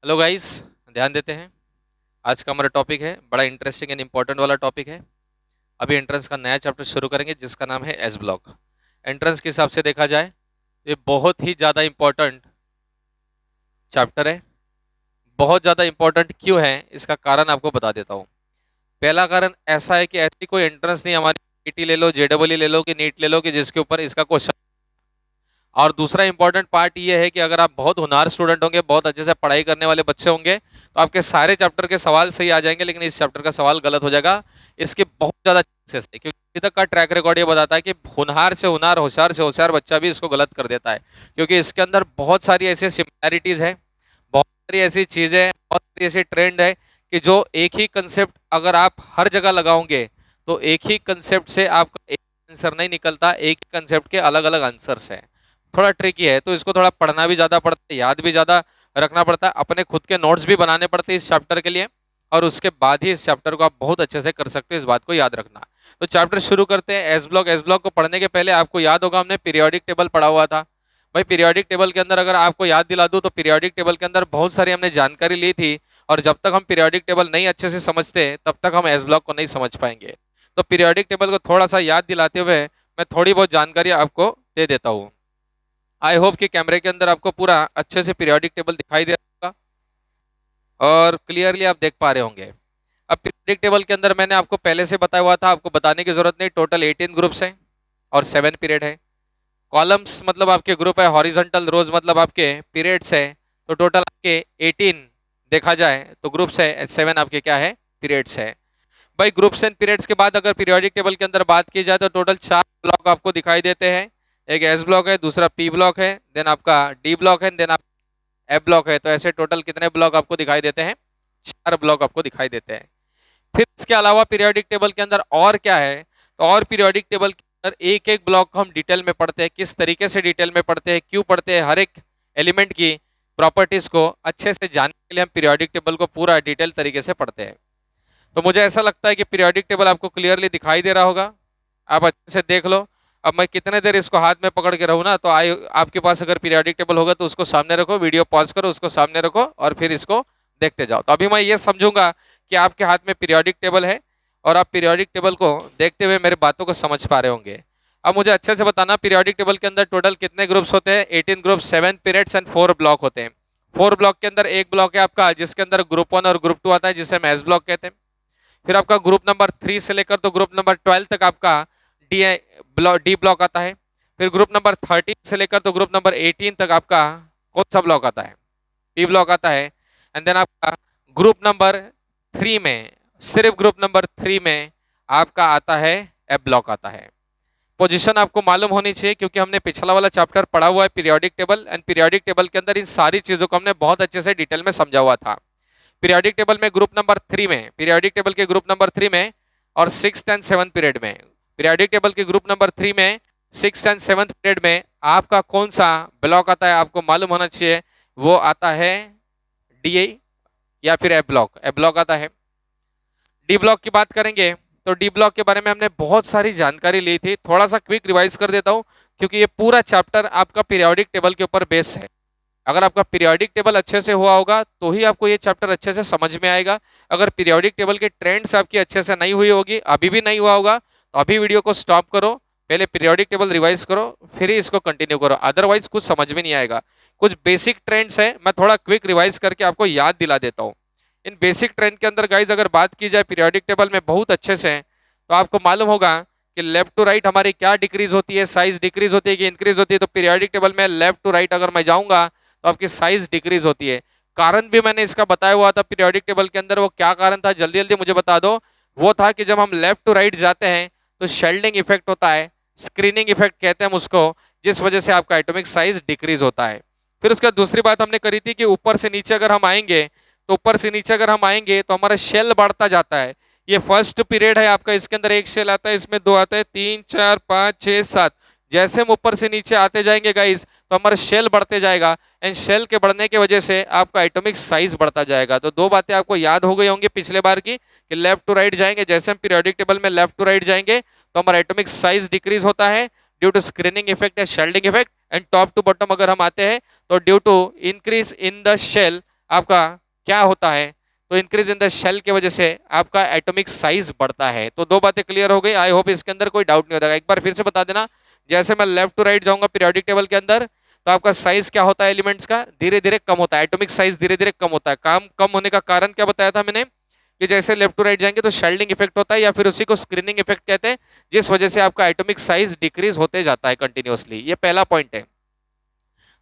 Hello guys, ध्यान देते हैं। आज का हमारा टॉपिक है बड़ा इंटरेस्टिंग एंड इम्पोर्टेंट वाला टॉपिक है। अभी एंट्रेंस का नया चैप्टर शुरू करेंगे जिसका नाम है एस ब्लॉक। एंट्रेंस के हिसाब से देखा जाए ये बहुत ही ज़्यादा इम्पोर्टेंट चैप्टर है। बहुत ज़्यादा इम्पोर्टेंट क्यों है इसका कारण आपको बता देता हूँ। पहला कारण ऐसा है कि ऐसी कोई एंट्रेंस नहीं हमारी, ईटी ले लो, जेडबल ले लो कि नीट ले लो, कि जिसके ऊपर इसका क्वेश्चन। और दूसरा इंपॉर्टेंट पार्ट ये है कि अगर आप बहुत होनहार स्टूडेंट होंगे, बहुत अच्छे से पढ़ाई करने वाले बच्चे होंगे, तो आपके सारे चैप्टर के सवाल सही आ जाएंगे, लेकिन इस चैप्टर का सवाल गलत हो जाएगा। इसके बहुत ज़्यादा चांसेस है, क्योंकि अभी तक का ट्रैक रिकॉर्ड ये बताता है कि होनहार से होनहार, होशियार से होशियार बच्चा भी इसको गलत कर देता है, क्योंकि इसके अंदर बहुत सारी ऐसी सिमिलैरिटीज़ है, बहुत सारी ऐसी चीज़ें हैं, बहुत सारी ऐसी ट्रेंड है कि जो एक ही कंसेप्ट अगर आप हर जगह लगाओगे तो एक ही कंसेप्ट से आपका एक आंसर नहीं निकलता, एक ही कंसेप्ट के अलग अलग आंसर्स हैं। थोड़ा ट्रिकी है, तो इसको थोड़ा पढ़ना भी ज़्यादा पड़ता है, याद भी ज़्यादा रखना पड़ता है, अपने खुद के नोट्स भी बनाने पड़ते हैं इस चैप्टर के लिए, और उसके बाद ही इस चैप्टर को आप बहुत अच्छे से कर सकते हो। इस बात को याद रखना। तो चैप्टर शुरू करते हैं। S block. एस ब्लॉक को पढ़ने के पहले आपको याद होगा हमने पीरियोडिक टेबल पढ़ा हुआ था। भाई पीरियोडिक टेबल के अंदर अगर आपको याद दिला दूं तो पीरियोडिक टेबल के अंदर बहुत सारी हमने जानकारी ली थी, और जब तक हम पीरियोडिक टेबल नहीं अच्छे से समझते तब तक हम एस ब्लॉक को नहीं समझ पाएंगे। तो पीरियोडिक टेबल को थोड़ा सा याद दिलाते हुए मैं थोड़ी बहुत जानकारी आपको दे देता हूँ। आई होप कि कैमरे के अंदर आपको पूरा अच्छे से पीरियोडिक टेबल दिखाई दे रहा होगा और क्लियरली आप देख पा रहे होंगे। अब पीरियोडिक टेबल के अंदर मैंने आपको पहले से बताया हुआ था, आपको बताने की जरूरत नहीं। टोटल 18 ग्रुप्स हैं और 7 पीरियड है। कॉलम्स मतलब आपके ग्रुप है, हॉरिजॉन्टल रोज मतलब आपके पीरियड्स है। तो टोटल आपके 18 देखा जाए तो ग्रुप्स है, 7 आपके क्या है, पीरियड्स है। भाई ग्रुप्स एंड पीरियड्स के बाद अगर पीरियोडिक टेबल के अंदर बात की जाए तो टोटल 4 ब्लॉक आपको दिखाई देते हैं। एक एस ब्लॉक है, दूसरा पी ब्लॉक है, देन आपका डी ब्लॉक है, देन आप एफ ब्लॉक है। तो ऐसे टोटल कितने ब्लॉक आपको दिखाई देते हैं? 4 ब्लॉक आपको दिखाई देते हैं। फिर इसके अलावा पीरियोडिक टेबल के अंदर और क्या है, तो और पीरियोडिक टेबल के अंदर एक एक ब्लॉक को हम डिटेल में पढ़ते हैं। किस तरीके से डिटेल में पढ़ते हैं, क्यों पढ़ते हैं, हर एक एलिमेंट की प्रॉपर्टीज को अच्छे से जानने के लिए हम पीरियोडिक टेबल को पूरा डिटेल तरीके से पढ़ते हैं। तो मुझे ऐसा लगता है कि पीरियोडिक टेबल आपको क्लियरली दिखाई दे रहा होगा। आप अच्छे से देख लो। अब मैं कितने देर इसको हाथ में पकड़ के रहूँ ना, तो आपके पास अगर पीरियोडिक टेबल होगा तो उसको सामने रखो, वीडियो पॉज करो, उसको सामने रखो और फिर इसको देखते जाओ। तो अभी मैं ये समझूंगा कि आपके हाथ में पीरियोडिक टेबल है और आप पीरियोडिक टेबल को देखते हुए मेरे बातों को समझ पा रहे होंगे। अब मुझे अच्छे से बताना, पीरियोडिक टेबल के अंदर टोटल कितने ग्रुप्स होते हैं? 18 ग्रुप, 7 पीरियड्स एंड 4 ब्लॉक होते हैं। 4 ब्लॉक के अंदर एक ब्लॉक है आपका जिसके अंदर ग्रुप 1 और ग्रुप 2 आता है, जिसे हम एस ब्लॉक कहते हैं। फिर आपका ग्रुप नंबर 3 से लेकर तो ग्रुप नंबर 12 तक आपका डी ब्लॉक आता है। फिर ग्रुप नंबर 13 से लेकर तो ग्रुप नंबर 18 तक आपका कौन सा ब्लॉक आता है? पी ब्लॉक आता है। एंड देन आपका ग्रुप नंबर 3 में, सिर्फ ग्रुप नंबर 3 में आपका आता है एफ ब्लॉक आता है। पोजीशन आपको मालूम होनी चाहिए क्योंकि हमने पिछला वाला चैप्टर पढ़ा हुआ है periodic table, and periodic table के अंदर इन सारी चीजों को हमने बहुत अच्छे से डिटेल में समझा हुआ था। पीरियोडिक टेबल में ग्रुप नंबर 3 में, पीरियोडिक टेबल के ग्रुप नंबर 3 में और 6 एंड 7 पीरियड में, पीरियोडिक टेबल के ग्रुप नंबर 3 में 6 एंड 7 पीरियड में आपका कौन सा ब्लॉक आता है आपको मालूम होना चाहिए। वो आता है डी या फिर एफ ब्लॉक। एफ ब्लॉक आता है। डी ब्लॉक की बात करेंगे तो डी ब्लॉक के बारे में हमने बहुत सारी जानकारी ली थी। थोड़ा सा क्विक रिवाइज कर देता हूं क्योंकि ये पूरा चैप्टर आपका पीरियोडिक टेबल के ऊपर बेस है। अगर आपका पीरियोडिक टेबल अच्छे से हुआ होगा तो ही आपको ये चैप्टर अच्छे से समझ में आएगा। अगर पीरियोडिक टेबल के ट्रेंड्स आपकी अच्छे से नहीं हुई होगी, अभी भी नहीं हुआ होगा, तो अभी वीडियो को स्टॉप करो, पहले पीरियोडिक टेबल रिवाइज करो, फिर ही इसको कंटिन्यू करो, अदरवाइज कुछ समझ में नहीं आएगा। कुछ बेसिक ट्रेंड्स है, मैं थोड़ा क्विक रिवाइज करके आपको याद दिला देता हूँ। इन बेसिक ट्रेंड के अंदर गाइज अगर बात की जाए पीरियोडिक टेबल में बहुत अच्छे से, तो आपको मालूम होगा कि लेफ्ट टू राइट हमारी क्या डिक्रीज होती है, साइज डिक्रीज होती है कि इंक्रीज होती है। तो पीरियोडिक टेबल में लेफ्ट टू राइट अगर मैं जाऊंगा तो आपकी साइज डिक्रीज होती है। कारण भी मैंने इसका बताया हुआ था पीरियोडिक टेबल के अंदर। वो क्या कारण था, जल्दी जल्दी मुझे बता दो। वो था कि जब हम लेफ्ट टू राइट जाते हैं तो शेल्डिंग इफेक्ट होता है, स्क्रीनिंग इफेक्ट कहते हैं हम उसको, जिस वजह से आपका एटॉमिक साइज डिक्रीज होता है। फिर उसका दूसरी बात हमने करी थी कि ऊपर से नीचे अगर हम आएंगे, तो ऊपर से नीचे अगर हम आएंगे तो हमारा शेल बढ़ता जाता है। ये फर्स्ट पीरियड है आपका, इसके अंदर एक शेल आता है, इसमें 2 आता है, 3 4 5 6 7। जैसे हम ऊपर से नीचे आते जाएंगे गाइस तो हमारा शेल बढ़ते जाएगा, एंड शेल के बढ़ने की वजह से आपका एटॉमिक साइज बढ़ता जाएगा। तो 2 बातें आपको याद हो गई होंगी पिछले बार की कि लेफ्ट टू राइट जाएंगे, जैसे हम पीरियोडिक टेबल में लेफ्ट टू राइट जाएंगे तो हमारा एटॉमिक साइज डिक्रीज होता है ड्यू टू स्क्रीनिंग इफेक्ट या shielding effect. And top to bottom अगर हम आते हैं तो due to increase in the shell आपका क्या होता है, तो इंक्रीज इन द शेल की वजह से आपका एटॉमिक साइज बढ़ता है। तो दो बातें क्लियर हो गई, आई होप इसके अंदर कोई डाउट नहीं होता। एक बार फिर से बता देना, जैसे मैं लेफ्ट टू राइट जाऊंगा पीरियोडिक टेबल के अंदर, तो आपका साइज क्या होता है एलिमेंट्स का, धीरे धीरे कम होता है, एटॉमिक साइज धीरे धीरे कम होता है। काम कम होने का कारण क्या बताया था मैंने, कि जैसे लेफ्ट टू राइट जाएंगे तो शेल्डिंग इफेक्ट होता है, या फिर उसी को स्क्रीनिंग इफेक्ट कहते हैं, जिस वजह से आपका एटॉमिक साइज डिक्रीज होते जाता है कंटिन्यूअसली। ये पहला पॉइंट है।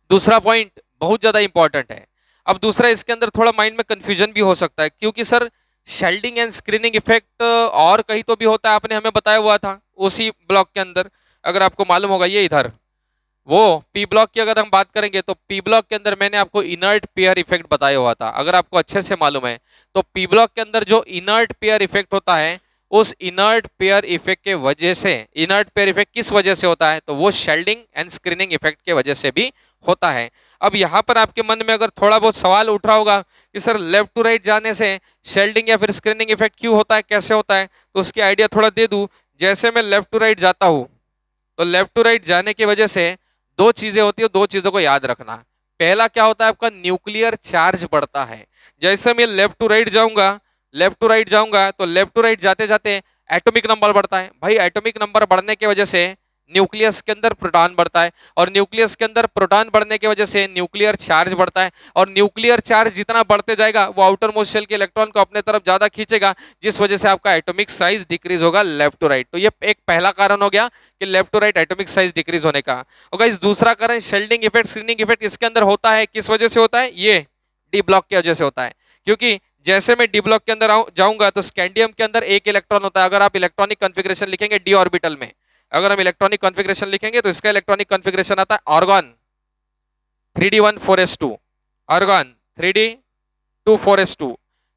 दूसरा पॉइंट बहुत ज्यादा इंपॉर्टेंट है। अब दूसरा, इसके अंदर थोड़ा माइंड में कंफ्यूजन भी हो सकता है, क्योंकि sir shielding and screening effect और कहीं तो भी होता है, आपने हमें बताया हुआ था उसी ब्लॉक के अंदर, अगर आपको मालूम होगा। ये इधर वो पी ब्लॉक की अगर हम बात करेंगे, तो पी ब्लॉक के अंदर मैंने आपको इनर्ट पेयर इफेक्ट बताया हुआ था, अगर आपको अच्छे से मालूम है। तो पी ब्लॉक के अंदर जो इनर्ट पेयर इफेक्ट होता है, उस इनर्ट पेयर इफेक्ट के वजह से, इनर्ट पेयर इफेक्ट किस वजह से होता है, तो वो शेल्डिंग एंड स्क्रीनिंग इफेक्ट के वजह से भी होता है। अब यहाँ पर आपके मन में अगर थोड़ा बहुत सवाल उठ रहा होगा कि सर लेफ्ट टू राइट जाने से शेल्डिंग या फिर स्क्रीनिंग इफेक्ट क्यों होता है, कैसे होता है, तो उसकी आइडिया थोड़ा दे दूं। जैसे मैं लेफ्ट टू राइट जाता हूँ, तो लेफ्ट टू राइट जाने की वजह से दो चीजें होती है, दो चीजों को याद रखना। पहला क्या होता है, आपका न्यूक्लियर चार्ज बढ़ता है। जैसे मैं लेफ्ट टू राइट जाऊंगा, लेफ्ट टू राइट जाऊंगा, तो लेफ्ट टू राइट जाते जाते एटॉमिक नंबर बढ़ता है। भाई एटॉमिक नंबर बढ़ने की वजह से न्यूक्लियस के अंदर प्रोटॉन बढ़ता है, और न्यूक्लियस के अंदर प्रोटॉन बढ़ने की वजह से न्यूक्लियर चार्ज बढ़ता है, और न्यूक्लियर चार्ज जितना बढ़ते जाएगा वो आउटर मोस्ट शेल के इलेक्ट्रॉन को अपने तरफ ज्यादा खींचेगा, जिस वजह से आपका एटॉमिक साइज डिक्रीज होगा लेफ्ट टू राइट। तो ये एक पहला कारण हो गया कि left to right atomic size decrease होने का। और गाइस दूसरा कारण शेल्डिंग इफेक्ट, स्क्रीनिंग इफेक्ट इसके अंदर होता है, किस वजह से होता है, ये डी ब्लॉक की वजह से होता है। क्योंकि जैसे मैं डी ब्लॉक के अंदर जाऊंगा, तो स्कैंडियम के अंदर एक इलेक्ट्रॉन होता है। अगर आप इलेक्ट्रॉनिक कॉन्फ़िगरेशन लिखेंगे डी ऑर्बिटल में, अगर हम इलेक्ट्रॉनिक कॉन्फ़िगरेशन लिखेंगे, तो इसका इलेक्ट्रॉनिक कॉन्फ़िगरेशन आता है argon 3d1 4s2, argon 3d2 4s2।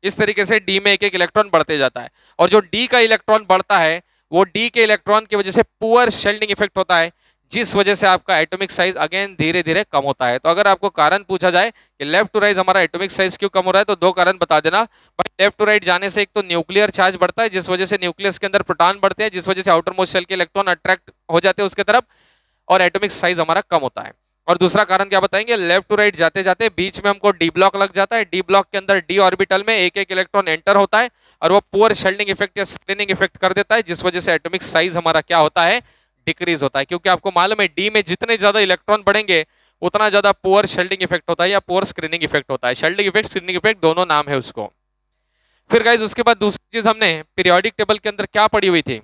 इस तरीके से डी में एक एक इलेक्ट्रॉन बढ़ते जाता है, और जो डी का इलेक्ट्रॉन बढ़ता है, वो डी के इलेक्ट्रॉन की वजह से पुअर शेल्डिंग इफेक्ट होता है, जिस वजह से आपका एटॉमिक साइज अगेन धीरे धीरे कम होता है। तो अगर आपको कारण पूछा जाए कि लेफ्ट टू राइट हमारा एटॉमिक साइज क्यों कम हो रहा है, तो दो कारण बता देना भाई। लेफ्ट टू राइट जाने से एक तो न्यूक्लियर चार्ज बढ़ता है, जिस वजह से न्यूक्लियस के अंदर प्रोटॉन बढ़ते हैं, जिस वजह से आउटर मोस्ट शेल के इलेक्ट्रॉन अट्रैक्ट हो जाते हैं उसके तरफ, और एटॉमिक साइज हमारा कम होता है। और दूसरा कारण क्या बताएंगे, लेफ्ट टू राइट जाते जाते बीच में हमको डी ब्लॉक लग जाता है। डी ब्लॉक के अंदर डी ऑर्बिटल में एक एक इलेक्ट्रॉन एंटर होता है, और वो पुअर शेल्डिंग इफेक्ट या स्प्लिनिंग इफेक्ट कर देता है, जिस वजह से एटॉमिक साइज हमारा क्या होता है, डिक्रीज होता है। क्योंकि आपको मालूम है डी में जितने ज्यादा इलेक्ट्रॉन बढ़ेंगे, उतना ज्यादा पुअर शेल्डिंग इफेक्ट होता है या पुअर स्क्रीनिंग इफेक्ट होता है। शेल्डिंग इफेक्ट, स्क्रीनिंग इफेक्ट दोनों नाम है उसको। फिर गाइज उसके बाद दूसरी चीज हमने पीरियोडिक टेबल के अंदर क्या पढ़ी हुई थी,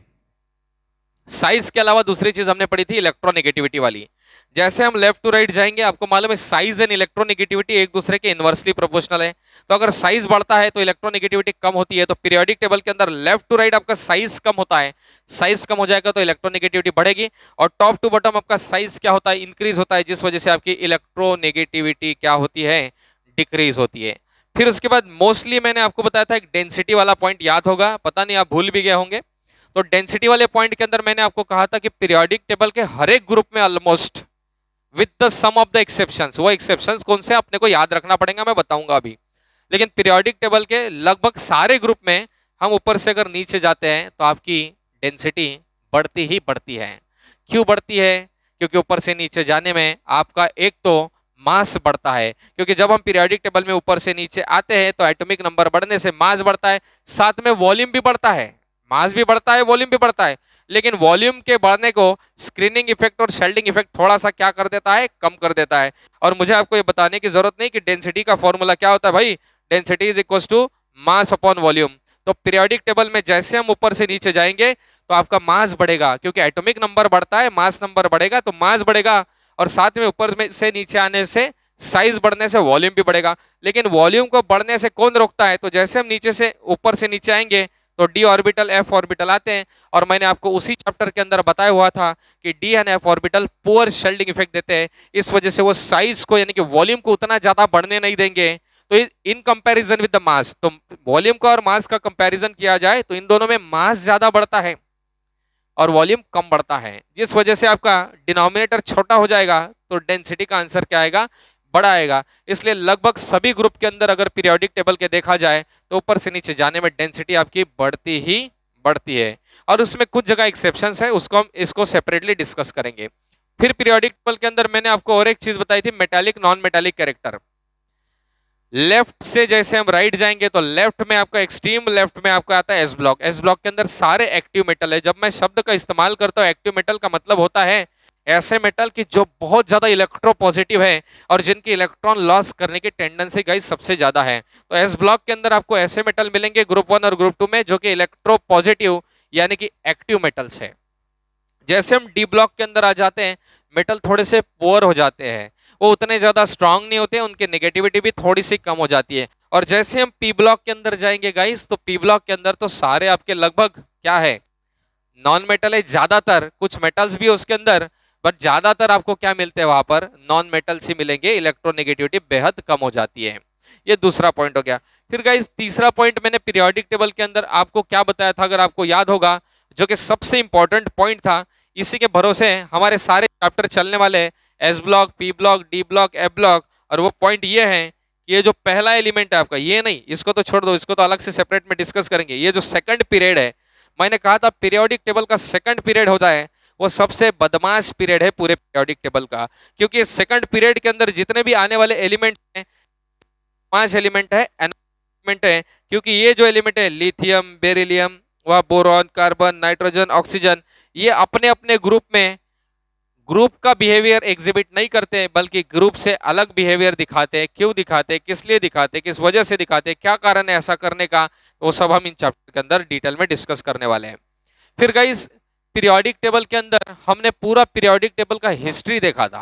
साइज के अलावा दूसरी चीज हमने पढ़ी थी इलेक्ट्रोनेगेटिविटी वाली। जैसे हम लेफ्ट टू राइट जाएंगे, आपको मालूम है साइज एंड इलेक्ट्रोनेगेटिविटी एक दूसरे के इनवर्सली प्रोपोर्शनल है। तो अगर साइज बढ़ता है तो इलेक्ट्रोनेगेटिविटी कम होती है। तो पीरियोडिक टेबल के अंदर लेफ्ट टू राइट आपका साइज कम होता है, साइज कम हो जाएगा तो इलेक्ट्रोनेगेटिविटी बढ़ेगी, और टॉप टू बॉटम आपका साइज क्या होता है, इंक्रीज होता है, जिस वजह से आपकी इलेक्ट्रोनेगेटिविटी क्या होती है, डिक्रीज होती है। फिर उसके बाद मोस्टली मैंने आपको बताया था एक डेंसिटी वाला पॉइंट, याद होगा, पता नहीं आप भूल भी गए होंगे। तो डेंसिटी वाले पॉइंट के अंदर मैंने आपको कहा था कि पीरियोडिक टेबल के हर एक ग्रुप में almost, with the some of the exceptions, वो एक्सेप्शंस कौन से अपने को याद रखना पड़ेगा, मैं बताऊंगा अभी। लेकिन पीरियोडिक टेबल के लगभग सारे ग्रुप में हम ऊपर से अगर नीचे जाते हैं तो आपकी डेंसिटी बढ़ती ही बढ़ती है। क्यों बढ़ती है, क्योंकि ऊपर से नीचे जाने में आपका एक तो मास बढ़ता है, क्योंकि जब हम पीरियोडिक टेबल में ऊपर से नीचे आते हैं तो एटॉमिक नंबर बढ़ने से मास बढ़ता है, साथ में वॉल्यूम भी बढ़ता है। मास भी बढ़ता है, वॉल्यूम भी बढ़ता है, लेकिन वॉल्यूम के बढ़ने को स्क्रीनिंग इफेक्ट और शेल्डिंग इफेक्ट थोड़ा सा क्या कर देता है, कम कर देता है। और मुझे आपको ये बताने की जरूरत नहीं कि डेंसिटी का फॉर्मूला क्या होता है भाई, density is equal to mass upon volume. तो पीरियोडिक टेबल में जैसे हम ऊपर से नीचे जाएंगे तो आपका मास बढ़ेगा, क्योंकि एटॉमिक नंबर बढ़ता है, मास नंबर बढ़ेगा तो मास बढ़ेगा, और साथ में ऊपर में से नीचे आने से साइज बढ़ने से वॉल्यूम भी बढ़ेगा। लेकिन वॉल्यूम को बढ़ने से कौन रोकता है, तो जैसे हम नीचे से ऊपर से नीचे आएंगे तो डी ऑर्बिटल एफ ऑर्बिटल आते हैं, और मैंने आपको उसी चैप्टर के अंदर बताया हुआ था कि D and F orbital poor shielding effect देते हैं, इस वजह से वो साइज को यानी कि वॉल्यूम को उतना ज्यादा बढ़ने नहीं देंगे। तो in comparison with the mass, तो वॉल्यूम का और मास का कंपैरिजन किया जाए तो इन दोनों में मास ज्यादा बढ़ता है और वॉल्यूम कम बढ़ता है, जिस वजह से आपका डिनोमिनेटर छोटा हो जाएगा, तो डेंसिटी का आंसर क्या आएगा, बड़ा आएगा। इसलिए लगभग सभी ग्रुप के अंदर अगर पीरियोडिक टेबल के देखा जाए तो ऊपर से नीचे जाने में डेंसिटी आपकी बढ़ती ही बढ़ती है, और उसमें कुछ जगह एक्सेप्शंस है, उसको हम इसको सेपरेटली डिस्कस करेंगे। फिर पीरियोडिक टेबल के अंदर मैंने आपको और एक चीज बताई थी, metallic non metallic character. Left से जैसे हम राइट जाएंगे तो लेफ्ट में आपका एक्सट्रीम लेफ्ट में आपका आता है एस ब्लॉक। एस ब्लॉक के अंदर सारे एक्टिव मेटल है। जब मैं शब्द का इस्तेमाल करता हूँ एक्टिव मेटल का मतलब होता है ऐसे मेटल की जो बहुत ज्यादा इलेक्ट्रोपॉजिटिव है और जिनकी इलेक्ट्रॉन लॉस करने की टेंडेंसी गाइस सबसे ज्यादा है। तो एस ब्लॉक के अंदर आपको ऐसे मेटल मिलेंगे ग्रुप 1 और ग्रुप 2 में जो कि इलेक्ट्रोपॉजिटिव यानी कि एक्टिव मेटल्स है। जैसे हम डी ब्लॉक के अंदर आ जाते हैं मेटल थोड़े से पुअर हो जाते हैं, वो उतने ज्यादा स्ट्रांग नहीं होते, उनकी नेगेटिविटी भी थोड़ी सी कम हो जाती है। और जैसे हम पी ब्लॉक के अंदर जाएंगे गाइस तो पी ब्लॉक के अंदर तो सारे आपके लगभग क्या है नॉन मेटल है। ज्यादातर कुछ मेटल्स भी है उसके अंदर बट ज्यादातर आपको क्या मिलते हैं वहां पर नॉन मेटल्स ही मिलेंगे, इलेक्ट्रोनेगेटिविटी बेहद कम हो जाती है। ये दूसरा पॉइंट हो गया। फिर गाइस तीसरा पॉइंट मैंने पीरियोडिक टेबल के अंदर आपको क्या बताया था अगर आपको याद होगा, जो कि सबसे इंपॉर्टेंट पॉइंट था, इसी के भरोसे हमारे सारे चैप्टर चलने वाले हैं, S block, P block, D block, F block. और वो पॉइंट ये है कि ये जो पहला एलिमेंट है आपका, ये नहीं, इसको तो छोड़ दो, इसको तो अलग से सेपरेट में डिस्कस करेंगे। ये जो सेकंड पीरियड है, मैंने कहा था पीरियोडिक टेबल का सेकंड पीरियड होता है वो सबसे बदमाश पीरियड है पूरे पीरियोडिक टेबल का, क्योंकि सेकंड पीरियड के अंदर जितने भी आने वाले एलिमेंट हैं 5 एलिमेंट है, एलिमेंट है, क्योंकि ये जो एलिमेंट है लिथियम, बेरिलियम, वह बोरॉन, कार्बन, नाइट्रोजन, ऑक्सीजन, ये अपने अपने ग्रुप में ग्रुप का बिहेवियर एग्जिबिट नहीं करते बल्कि ग्रुप से अलग बिहेवियर दिखाते हैं। क्यों दिखाते हैं, किस लिए दिखाते हैं, किस वजह से दिखाते हैं, क्या कारण है ऐसा करने का, वो सब हम इन चैप्टर के अंदर डिटेल में डिस्कस करने वाले हैं। फिर गाइस पीरियोडिक टेबल के अंदर हमने पूरा पीरियोडिक टेबल का हिस्ट्री देखा था।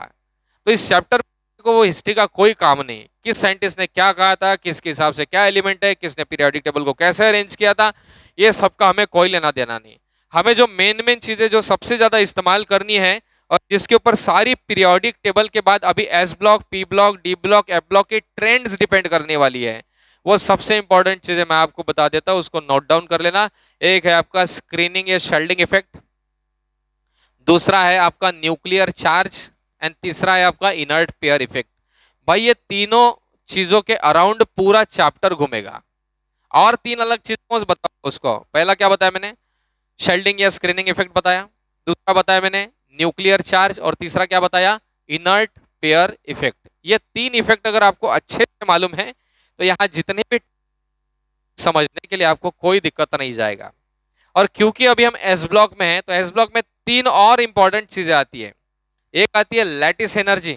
तो इस चैप्टर को वो हिस्ट्री का कोई काम नहीं, किस साइंटिस्ट ने क्या कहा था, किसके हिसाब से क्या एलिमेंट है, किसने पीरियोडिक टेबल को कैसे अरेंज किया था, ये सबका हमें कोई लेना देना नहीं। हमें जो मेन मेन चीजें जो सबसे ज्यादा इस्तेमाल करनी है और जिसके ऊपर सारी पीरियोडिक टेबल के बाद अभी S block, P block, D block, F block की ट्रेंड्स डिपेंड करने वाली है, वो सबसे इंपॉर्टेंट चीजें मैं आपको बता देता हूं, उसको नोट डाउन कर लेना। एक है आपका स्क्रीनिंग या शेल्डिंग इफेक्ट, दूसरा है आपका न्यूक्लियर चार्ज, एंड तीसरा है आपका इनर्ट पेयर इफेक्ट। भाई ये तीनों चीजों के अराउंड पूरा चैप्टर घूमेगा। और 3 अलग चीजों से बताओ उसको। पहला क्या बताया मैंने, शेल्डिंग या स्क्रीनिंग इफेक्ट बताया, दूसरा बताया मैंने न्यूक्लियर चार्ज, और तीसरा क्या बताया, इनर्ट पेयर इफेक्ट। ये 3 इफेक्ट अगर आपको अच्छे से मालूम है तो यहाँ जितने भी समझने के लिए आपको कोई दिक्कत नहीं जाएगा। और क्योंकि अभी हम एस ब्लॉक में हैं तो एस ब्लॉक में 3 और इंपॉर्टेंट चीजें आती है। एक आती है लैटिस एनर्जी,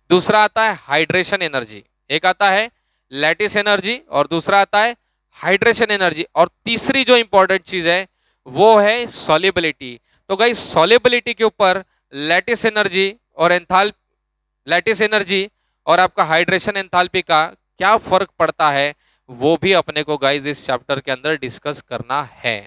दूसरा आता है हाइड्रेशन एनर्जी, एक आता है लैटिस एनर्जी और दूसरा आता है हाइड्रेशन एनर्जी, और तीसरी जो इंपॉर्टेंट चीज है वो है सॉल्युबिलिटी। तो गाइस सॉल्युबिलिटी के ऊपर लैटिस एनर्जी और लैटिस एनर्जी और आपका हाइड्रेशन एंथैल्पी का क्या फर्क पड़ता है वो भी अपने को गाइस इस चैप्टर के अंदर डिस्कस करना है।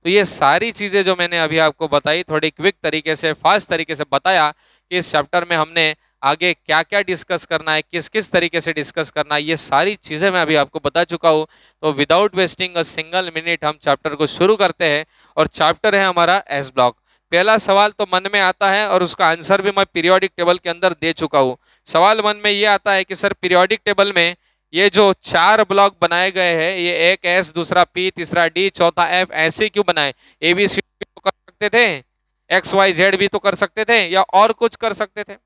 तो ये सारी चीजें जो मैंने अभी आपको बताई थोड़ी क्विक तरीके से, फास्ट तरीके से बताया कि इस चैप्टर में हमने आगे क्या क्या डिस्कस करना है, किस किस तरीके से डिस्कस करना है, ये सारी चीजें मैं अभी आपको बता चुका हूँ। तो without wasting a single minute हम चैप्टर को शुरू करते हैं। और चैप्टर है हमारा एस ब्लॉक। पहला सवाल तो मन में आता है और उसका आंसर भी मैं पीरियोडिक टेबल के अंदर दे चुका हूँ। सवाल मन में ये आता है कि सर पीरियोडिक टेबल में ये जो 4 ब्लॉक बनाए गए हैं, ये एक एस, दूसरा पी, तीसरा डी, चौथा एफ, ऐसे क्यों बनाए? ए बी सी तो कर सकते थे, एक्स वाई जेड भी तो कर सकते थे, या और कुछ कर सकते थे,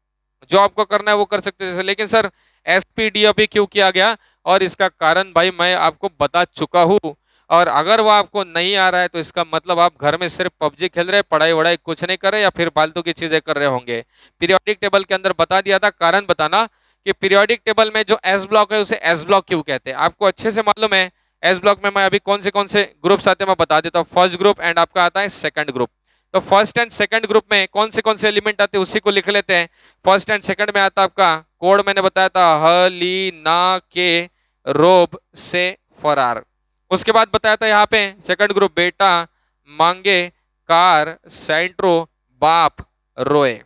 जो आपको करना है वो कर सकते थे, लेकिन सर एस पी डी अभी क्यों किया गया? और इसका कारण भाई मैं आपको बता चुका हूँ। और अगर वो आपको नहीं आ रहा है तो इसका मतलब आप घर में सिर्फ पबजी खेल रहे, पढ़ाई वढ़ाई कुछ नहीं कर रहे, या फिर फालतू की चीजें कर रहे होंगे। पीरियोडिक टेबल के अंदर बता दिया था, कारण बताना कि पीरियोडिक टेबल में जो एस ब्लॉक है उसे एस ब्लॉक क्यों कहते हैं। आपको अच्छे से मालूम है एस ब्लॉक में मैं अभी कौन से ग्रुप्स आते हैं मैं बता देता हूँ। फर्स्ट ग्रुप एंड आपका आता है सेकंड ग्रुप। तो फर्स्ट एंड सेकंड ग्रुप में कौन से एलिमेंट आते हैं उसी को लिख लेते हैं। फर्स्ट एंड सेकंड में आता है आपका कोड मैंने बताया था ह, ली, ना, के, रोब, से, फरार। उसके बाद बताया था यहाँ पे सेकंड ग्रुप बेटा, मांगे, कार, सेंट्रो, बाप, रोए।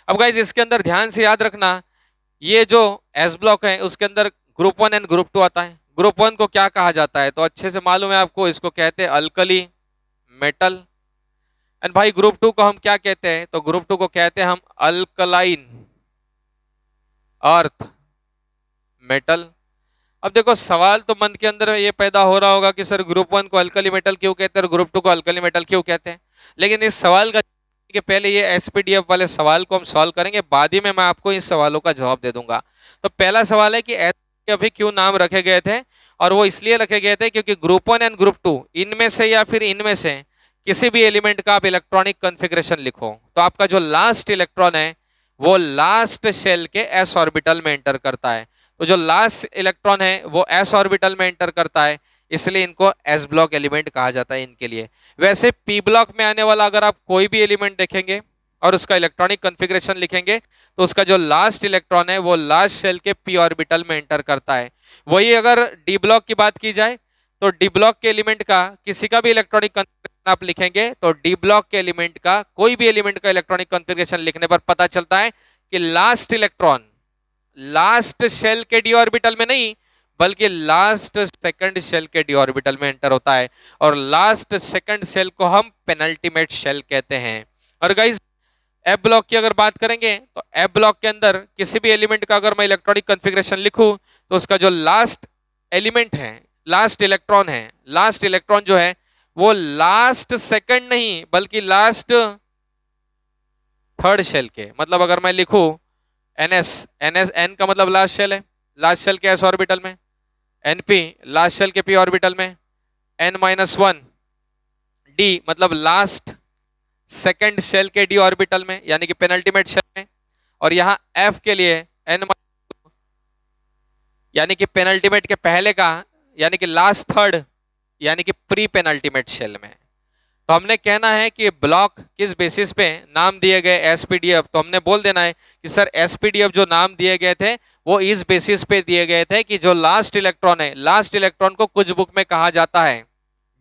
अब गाइज इसके अंदर ध्यान से याद रखना, ये जो एस ब्लॉक है उसके अंदर ग्रुप 1 एंड ग्रुप 2 आता है। ग्रुप 1 को क्या कहा जाता है तो अच्छे से मालूम है आपको, इसको कहते हैं अल्कली मेटल। एंड भाई ग्रुप 2 को हम क्या कहते हैं तो ग्रुप 2 को कहते हैं हम अल्कलाइन अर्थ मेटल। अब देखो सवाल तो मन के अंदर ये पैदा हो रहा होगा कि सर ग्रुप 1 को अल्कली मेटल क्यों कहते हैं और ग्रुप 2 को अल्कली मेटल क्यों कहते हैं, लेकिन इस सवाल का कि पहले ये एसपीडीएफ वाले सवाल को हम सॉल्व करेंगे, बाद ही में मैं आपको इन सवालों का जवाब दे दूंगा। तो पहला सवाल है कि एसपीडीएफ भी क्यों नाम रखे गए थे, और वो इसलिए रखे गए थे क्योंकि ग्रुप 1 एंड ग्रुप 2 इनमें से या फिर इनमें से किसी भी एलिमेंट का आप इलेक्ट्रॉनिक कॉन्फ़िगरेशन लिखो तो आपका जो लास्ट इलेक्ट्रॉन है वो लास्ट शेल के एस ऑर्बिटल में एंटर करता है। तो जो लास्ट इलेक्ट्रॉन है वो एस ऑर्बिटल में एंटर करता है, इसलिए इनको एस ब्लॉक एलिमेंट कहा जाता है इनके लिए। वैसे पी ब्लॉक में आने वाला अगर आप कोई भी एलिमेंट देखेंगे और उसका इलेक्ट्रॉनिक कॉन्फ़िगरेशन लिखेंगे तो उसका जो लास्ट इलेक्ट्रॉन है वो लास्ट शेल के पी ऑर्बिटल में एंटर करता है। वही अगर डी ब्लॉक की बात की जाए तो डी ब्लॉक के एलिमेंट का किसी का भी इलेक्ट्रॉनिक कॉन्फ़िगरेशन आप लिखेंगे तो डी ब्लॉक के एलिमेंट का कोई भी एलिमेंट का इलेक्ट्रॉनिक कॉन्फ़िगरेशन लिखने पर पता चलता है कि लास्ट इलेक्ट्रॉन लास्ट शेल के डी ऑर्बिटल में नहीं बल्कि लास्ट सेकंड शेल के डी ऑर्बिटल में एंटर होता है, और लास्ट सेकंड शेल को हम पेनल्टीमेट शेल कहते हैं। और गाइस एफ ब्लॉक की अगर बात करेंगे तो एफ ब्लॉक के अंदर किसी भी एलिमेंट का अगर मैं इलेक्ट्रॉनिक कॉन्फ़िगरेशन लिखूं तो उसका जो लास्ट एलिमेंट है, लास्ट इलेक्ट्रॉन है, लास्ट इलेक्ट्रॉन जो है वो लास्ट सेकंड नहीं बल्कि लास्ट थर्ड शेल के, मतलब अगर मैं लिखूं एनएस, एनएस एन का मतलब लास्ट शेल है, लास्ट शेल के एस ऑर्बिटल में, एनपी लास्ट शेल के पी ऑर्बिटल में, n-1 डी मतलब लास्ट सेकंड शेल के डी ऑर्बिटल में यानी कि पेनल्टीमेट शेल में, और यहाँ एफ के लिए n यानी कि पेनल्टीमेट के पहले का यानी कि लास्ट थर्ड यानी कि प्री पेनल्टीमेट शेल में। तो हमने कहना है कि ब्लॉक किस बेसिस पे नाम दिए गए एसपीडीएफ, तो हमने बोल देना है कि सर एसपीडीएफ जो नाम दिए गए थे वो इस बेसिस पे दिए गए थे कि जो लास्ट इलेक्ट्रॉन है, लास्ट इलेक्ट्रॉन को कुछ बुक में कहा जाता है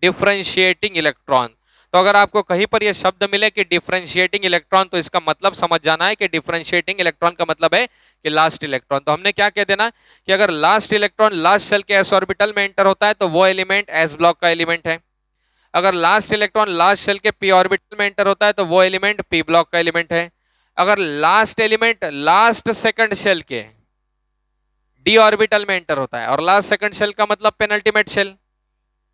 डिफरेंशिएटिंग इलेक्ट्रॉन। तो अगर आपको कहीं पर यह शब्द मिले कि डिफरेंशिएटिंग इलेक्ट्रॉन तो इसका मतलब समझ जाना है कि डिफरेंशिएटिंग इलेक्ट्रॉन का मतलब है कि लास्ट इलेक्ट्रॉन। तो हमने क्या कह देना कि अगर लास्ट इलेक्ट्रॉन लास्ट शेल के एस ऑर्बिटल में एंटर होता है तो वो एलिमेंट एस ब्लॉक का एलिमेंट है। अगर लास्ट इलेक्ट्रॉन लास्ट शेल के पी ऑर्बिटल में एंटर होता है तो वो एलिमेंट पी ब्लॉक का एलिमेंट है। अगर last element last second shell के डी ऑर्बिटल में एंटर होता है, और लास्ट सेकंड शेल का मतलब पेनल्टीमेट शेल,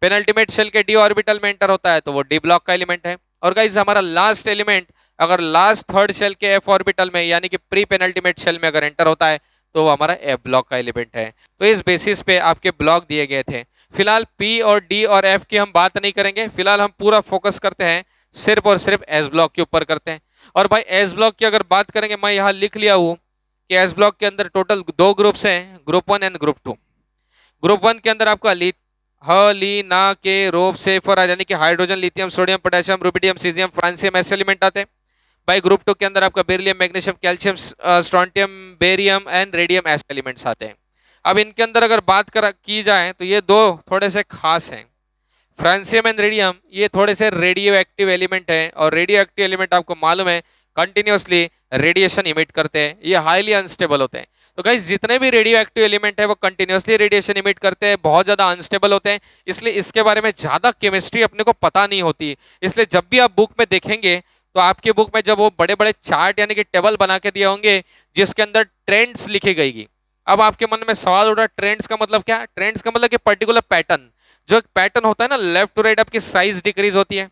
पेनल्टीमेट शेल के डी ऑर्बिटल में एंटर होता है तो वो डी ब्लॉक का एलिमेंट है। और गाइस हमारा लास्ट एलिमेंट अगर लास्ट थर्ड शेल के एफ ऑर्बिटल में यानी कि प्री पेनल्टीमेट शेल में अगर एंटर होता है तो वो हमारा एफ ब्लॉक का एलिमेंट है। तो इस बेसिस पे आपके ब्लॉक दिए गए थे। फिलहाल पी और डी और एफ की हम बात नहीं करेंगे, फिलहाल हम पूरा फोकस करते हैं सिर्फ और सिर्फ एस ब्लॉक के ऊपर करते हैं। और भाई एस ब्लॉक की अगर बात करेंगे, मैं यहाँ लिख लिया हूँ कि एस ब्लॉक के अंदर टोटल 2 ग्रुप्स हैं, ग्रुप 1 एंड ग्रुप 2। ग्रुप 1 के अंदर आपका ली ना के रोप से फॉर यानी कि hydrogen, lithium, sodium, potassium, rubidium, caesium, francium ऐसे एलिमेंट आते हैं। भाई ग्रुप 2 के अंदर आपका beryllium, magnesium, calcium, strontium, barium and radium ऐसे एलिमेंट्स आते हैं। अब इनके अंदर अगर बात की जाए तो ये 2 थोड़े से खास हैं। फ्रांसियम एंड रेडियम ये थोड़े से रेडियो एक्टिव एलिमेंट हैं, और रेडियो एक्टिव एलिमेंट आपको मालूम है कंटिन्यूसली रेडिएशन इमिट करते हैं, ये हाईली अनस्टेबल होते हैं। तो गाइस जितने भी रेडियो एक्टिव एलिमेंट है वो कंटिन्यूसली रेडिएशन इमिट करते हैं, बहुत ज़्यादा अनस्टेबल होते हैं, इसलिए इसके बारे में ज़्यादा केमिस्ट्री अपने को पता नहीं होती। इसलिए जब भी आप बुक में देखेंगे तो आपकी बुक में जब वो बड़े बड़े चार्ट यानी कि टेबल बना के दिए होंगे जिसके अंदर ट्रेंड्स लिखी गई, अब आपके मन में सवाल उठ रहा है ट्रेंड्स का मतलब क्या? ट्रेंड्स का मतलब कि पर्टिकुलर पैटर्न, जो एक पैटर्न होता है ना, लेफ्ट टू राइट आपकी साइज डिक्रीज होती है,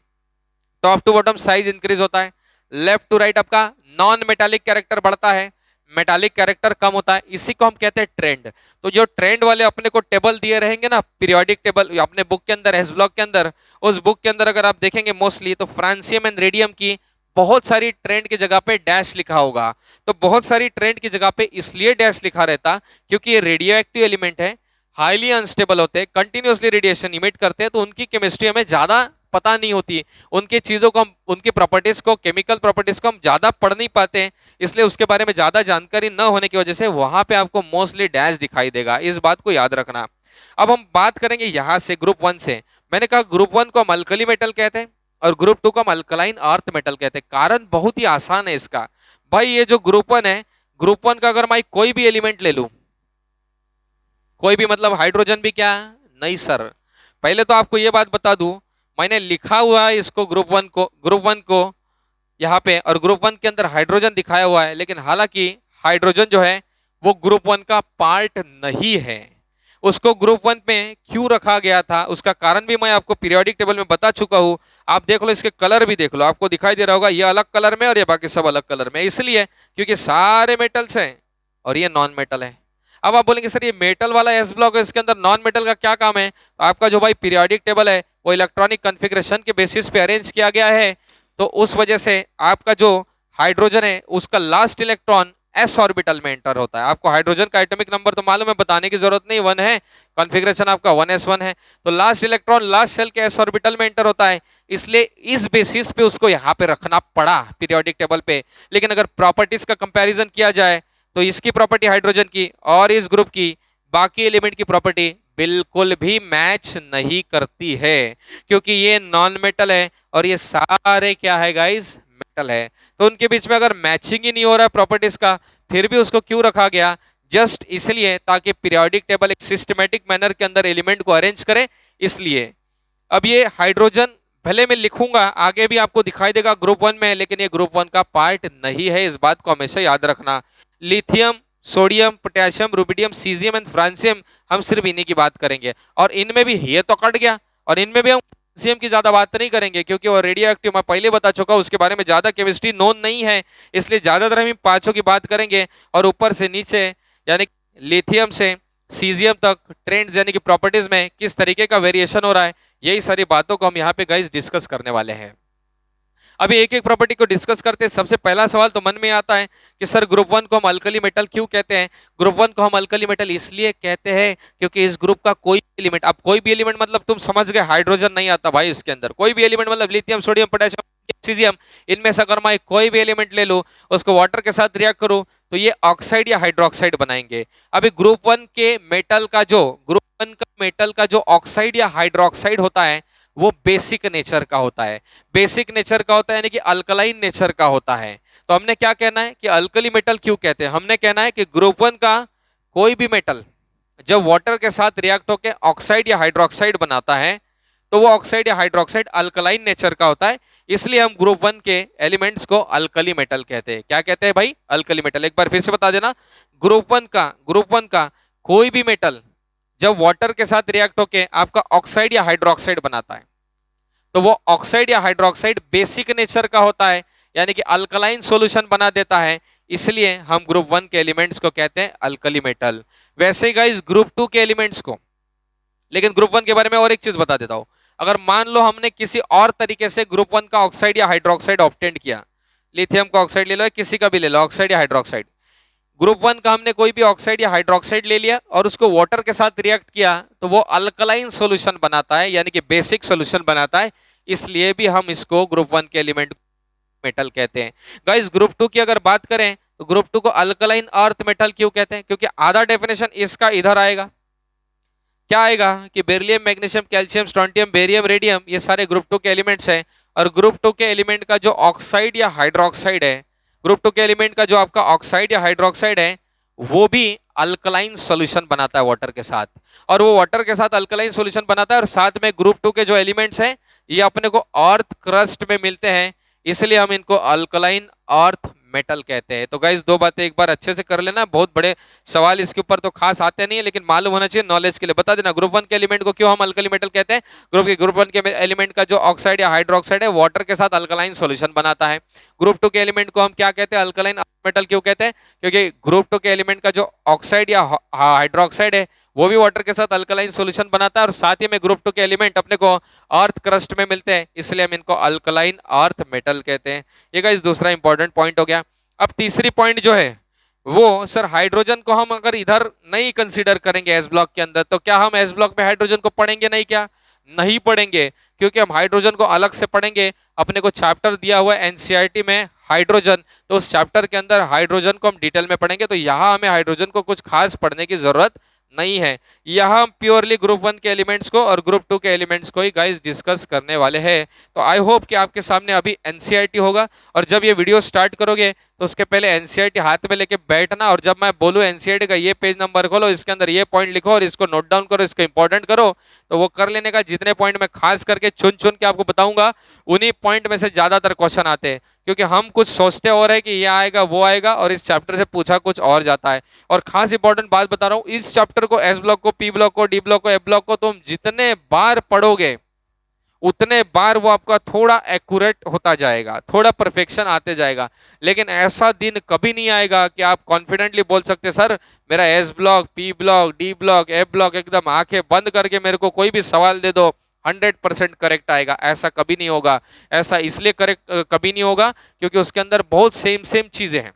top to bottom size increase होता है, लेफ्ट टू राइट आपका नॉन मेटालिक कैरेक्टर बढ़ता है, मेटालिक कैरेक्टर कम होता है, इसी को हम कहते हैं ट्रेंड। तो जो ट्रेंड वाले अपने को टेबल दिए रहेंगे ना, पीरियोडिक टेबल अपने बुक के अंदर, एस ब्लॉक के अंदर, उस बुक के अंदर अगर आप देखेंगे मोस्टली तो फ्रांसियम एंड रेडियम की बहुत सारी ट्रेंड की जगह पे डैश लिखा होगा। तो बहुत सारी ट्रेंड की जगह पे इसलिए डैश लिखा रहता क्योंकि ये रेडियो एक्टिव एलिमेंट है, हाईली अनस्टेबल होते हैं, कंटिन्यूसली रेडिएशन इमिट करते हैं, तो उनकी केमिस्ट्री हमें ज़्यादा पता नहीं होती, उनकी चीज़ों को हम, उनकी प्रॉपर्टीज़ को, केमिकल प्रॉपर्टीज़ को हम ज़्यादा पढ़ नहीं पाते हैं, इसलिए उसके बारे में ज़्यादा जानकारी न होने की वजह से वहाँ पे आपको मोस्टली डैश दिखाई देगा, इस बात को याद रखना। अब हम बात करेंगे यहाँ से ग्रुप 1 से। मैंने कहा ग्रुप 1 को हम अल्कली मेटल कहते हैं और ग्रुप 2 को हम अल्कलाइन अर्थ मेटल कहते हैं। कारण बहुत ही आसान है इसका। भाई ये जो ग्रुप 1 है, ग्रुप 1 का अगर मैं कोई भी एलिमेंट ले लूँ, कोई भी मतलब हाइड्रोजन भी क्या? नहीं सर, पहले तो आपको ये बात बता दूं, मैंने लिखा हुआ है इसको ग्रुप 1 को यहाँ पे, और ग्रुप 1 के अंदर हाइड्रोजन दिखाया हुआ है, लेकिन हालांकि हाइड्रोजन जो है वो ग्रुप 1 का पार्ट नहीं है। उसको ग्रुप 1 में क्यों रखा गया था उसका कारण भी मैं आपको पीरियोडिक टेबल में बता चुका हूं। आप देख लो, इसके कलर भी देख लो, आपको दिखाई दे रहा होगा ये अलग कलर में और ये बाकी सब अलग कलर में, इसलिए क्योंकि सारे मेटल्स हैं और ये नॉन मेटल है। अब आप बोलेंगे सर ये मेटल वाला एस ब्लॉक है, इसके अंदर नॉन मेटल का क्या काम है? तो आपका जो भाई पीरियोडिक टेबल है वो इलेक्ट्रॉनिक कॉन्फ़िगरेशन के बेसिस पे अरेंज किया गया है, तो उस वजह से आपका जो हाइड्रोजन है उसका लास्ट इलेक्ट्रॉन एस ऑर्बिटल में एंटर होता है। आपको हाइड्रोजन का एटॉमिक नंबर तो मालूम है, बताने की जरूरत नहीं, 1 है, कॉन्फ़िगरेशन आपका 1s1 है, तो लास्ट इलेक्ट्रॉन लास्ट शेल के एस ऑर्बिटल में एंटर होता है, इसलिए इस बेसिस पे उसको यहाँ पे रखना पड़ा पीरियोडिक टेबल पे। लेकिन अगर प्रॉपर्टीज का कंपैरिजन किया जाए तो इसकी प्रॉपर्टी हाइड्रोजन की और इस ग्रुप की बाकी एलिमेंट की प्रॉपर्टी बिल्कुल भी मैच नहीं करती है, क्योंकि ये नॉन मेटल है और ये सारे क्या है गाइस, मेटल है। तो उनके बीच में अगर मैचिंग ही नहीं हो रहा है प्रॉपर्टीज का, फिर भी उसको क्यों रखा गया? जस्ट इसलिए ताकि पीरियोडिक टेबल एक सिस्टमेटिक मैनर के अंदर एलिमेंट को अरेंज करे, इसलिए। अब ये हाइड्रोजन भले मैं लिखूंगा आगे भी आपको दिखाई देगा ग्रुप 1 में, लेकिन ये ग्रुप 1 का पार्ट नहीं है, इस बात को हमेशा याद रखना। Lithium, sodium, potassium, rubidium, caesium and francium, हम सिर्फ इन्हीं की बात करेंगे, और इनमें भी ये तो कट गया, और इनमें भी हम फ्रांसियम की ज्यादा बात नहीं करेंगे क्योंकि वो रेडियो एक्टिव, मैं पहले बता चुका हूं, उसके बारे में ज्यादा केमिस्ट्री नोन नहीं है, इसलिए ज्यादातर हम इन पांचों की बात करेंगे। और ऊपर से नीचे यानी लिथियम से सीजियम तक ट्रेंड्स यानी कि प्रॉपर्टीज में किस तरीके का वेरिएशन हो रहा है, यही सारी बातों को हम यहाँ पे गाइस डिस्कस करने वाले हैं। अभी एक एक प्रॉपर्टी को डिस्कस करते हैं। सबसे पहला सवाल तो मन में आता है कि सर ग्रुप 1 को हम अल्कली मेटल क्यों कहते हैं? ग्रुप 1 को हम अल्कली मेटल इसलिए कहते हैं क्योंकि इस ग्रुप का कोई एलिमेंट, अब कोई भी एलिमेंट मतलब तुम समझ गए, हाइड्रोजन नहीं आता भाई इसके अंदर, कोई भी एलिमेंट मतलब लिथियम, सोडियम, पोटेशियम, सीजियम, इनमें से अगर मैं कोई भी एलिमेंट ले लूं, उसको वाटर के साथ रिएक्ट करूं, तो ये ऑक्साइड या हाइड्रोक्साइड बनाएंगे। अभी ग्रुप 1 के मेटल का जो ऑक्साइड या हाइड्रोक्साइड होता है वो बेसिक नेचर का होता है, बेसिक नेचर का होता है यानी कि अल्कलाइन नेचर का होता है। तो हमने क्या कहना है कि अल्कली मेटल क्यों कहते हैं? हमने कहना है कि ग्रुप 1 का कोई भी मेटल जब वाटर के साथ रिएक्ट होकर ऑक्साइड या हाइड्रोक्साइड बनाता है, तो वो ऑक्साइड या हाइड्रोक्साइड अल्कलाइन नेचर का होता है, इसलिए हम ग्रुप 1 के एलिमेंट्स को अल्कली मेटल कहते हैं। क्या कहते हैं भाई? Alkali metal. एक बार फिर से बता देना, ग्रुप 1 का कोई भी मेटल जब वाटर के साथ रिएक्ट होके आपका ऑक्साइड या हाइड्रोक्साइड बनाता है, तो वो ऑक्साइड या हाइड्रोक्साइड बेसिक नेचर का होता है, यानी कि अल्कलाइन सॉल्यूशन बना देता है, इसलिए हम ग्रुप 1 के एलिमेंट्स को कहते हैं अल्कली मेटल। वैसे ही गाइस ग्रुप 2 के एलिमेंट्स को, लेकिन ग्रुप 1 के बारे में और एक चीज बता देता हूं, अगर मान लो हमने किसी और तरीके से ग्रुप 1 का ऑक्साइड या हाइड्रोक्साइड ऑब्टेन किया, लिथियम का ऑक्साइड ले लो, किसी का भी ले लो, ऑक्साइड या हाइड्रोक्साइड, ग्रुप 1 का हमने कोई भी ऑक्साइड या हाइड्रोक्साइड ले लिया और उसको वाटर के साथ रिएक्ट किया, तो वो अल्कलाइन सॉल्यूशन बनाता है, यानी कि बेसिक सॉल्यूशन बनाता है, इसलिए भी हम इसको ग्रुप 1 के एलिमेंट मेटल कहते हैं। गाइस ग्रुप 2 की अगर बात करें तो ग्रुप 2 को अल्कलाइन अर्थ मेटल क्यों कहते हैं? क्योंकि आधा डेफिनेशन इसका इधर आएगा, क्या आएगा कि beryllium, magnesium, calcium, strontium, barium, radium, ये सारे ग्रुप 2 के एलिमेंट्स हैं, और ग्रुप 2 के एलिमेंट का जो ऑक्साइड या हाइड्रोक्साइड है, ग्रुप 2 के एलिमेंट का जो आपका ऑक्साइड या हाइड्रोक्साइड है, वो भी अल्कलाइन सॉल्यूशन बनाता है वाटर के साथ, और वो वाटर के साथ अल्कलाइन सॉल्यूशन बनाता है, और साथ में ग्रुप 2 के जो एलिमेंट्स हैं ये अपने को अर्थ क्रस्ट में मिलते हैं, इसलिए हम इनको अल्कलाइन अर्थ मेटल कहते हैं। तो गाइस दो बातें एक बार अच्छे से कर लेना, बहुत बड़े सवाल इसके ऊपर तो खास आते नहीं है, लेकिन मालूम होना चाहिए नॉलेज के लिए। बता देना ग्रुप 1 के एलिमेंट को क्यों हम अल्कली मेटल कहते हैं? ग्रुप 1 के एलिमेंट का जो ऑक्साइड या हाइड्रोक्साइड है वाटर के साथ अल्कलाइन सॉल्यूशन बनाता है। ग्रुप 2 के एलिमेंट को हम क्या कहते हैं? अल्कलाइन मेटल क्यों कहते हैं? क्योंकि ग्रुप 2 के एलिमेंट का जो ऑक्साइड या हाइड्रोक्साइड है वो भी वाटर के साथ अल्कलाइन सॉल्यूशन बनाता है, और साथ ही में ग्रुप 2 के एलिमेंट अपने को अर्थ क्रस्ट में मिलते हैं, इसलिए हम इनको अल्कलाइन अर्थ मेटल कहते हैं। ये गाइस दूसरा इंपॉर्टेंट पॉइंट हो गया। अब तीसरी पॉइंट जो है वो, सर हाइड्रोजन को हम अगर इधर नहीं कंसीडर करेंगे एस ब्लॉक के अंदर, तो क्या हम एस ब्लॉक में हाइड्रोजन को पढ़ेंगे नहीं? क्या नहीं पढ़ेंगे? क्योंकि हम हाइड्रोजन को अलग से पढ़ेंगे, अपने को चैप्टर दिया हुआ है एनसीईआरटी में हाइड्रोजन, तो उस चैप्टर के अंदर हाइड्रोजन को हम डिटेल में पढ़ेंगे, तो यहाँ हमें हाइड्रोजन को कुछ खास पढ़ने की जरूरत नहीं है। यहाँ हम प्योरली ग्रुप 1 के एलिमेंट्स को और ग्रुप 2 के एलिमेंट्स को ही गाइस डिस्कस करने वाले हैं। तो आई होप कि आपके सामने अभी एनसीईआरटी होगा, और जब ये वीडियो स्टार्ट करोगे तो उसके पहले एनसीईआरटी हाथ में लेके बैठना, और जब मैं बोलूँ एनसीईआरटी का ये पेज नंबर खोलो, इसके अंदर ये पॉइंट लिखो और इसको नोट डाउन करो, इसको इंपॉर्टेंट करो, तो वो कर लेने का। जितने पॉइंट मैं खास करके चुन चुन के आपको बताऊंगा, उन्हीं पॉइंट में से ज्यादातर क्वेश्चन आते हैं, क्योंकि हम कुछ सोचते और है कि ये आएगा वो आएगा, और इस चैप्टर से पूछा कुछ और जाता है। और खास इंपॉर्टेंट बात बता रहा हूँ, इस चैप्टर को, एस ब्लॉक को, पी ब्लॉक को, डी ब्लॉक को, एफ ब्लॉक को तुम जितने बार पढ़ोगे उतने बार वो आपका थोड़ा एक्यूरेट होता जाएगा, थोड़ा परफेक्शन आते जाएगा। लेकिन ऐसा दिन कभी नहीं आएगा कि आप कॉन्फिडेंटली बोल सकते सर मेरा S block, P block, D block, F block एकदम आंखें बंद करके मेरे को कोई भी सवाल दे दो 100% करेक्ट आएगा। ऐसा कभी नहीं होगा। ऐसा इसलिए करेक्ट कभी नहीं होगा क्योंकि उसके अंदर बहुत सेम सेम चीजें हैं।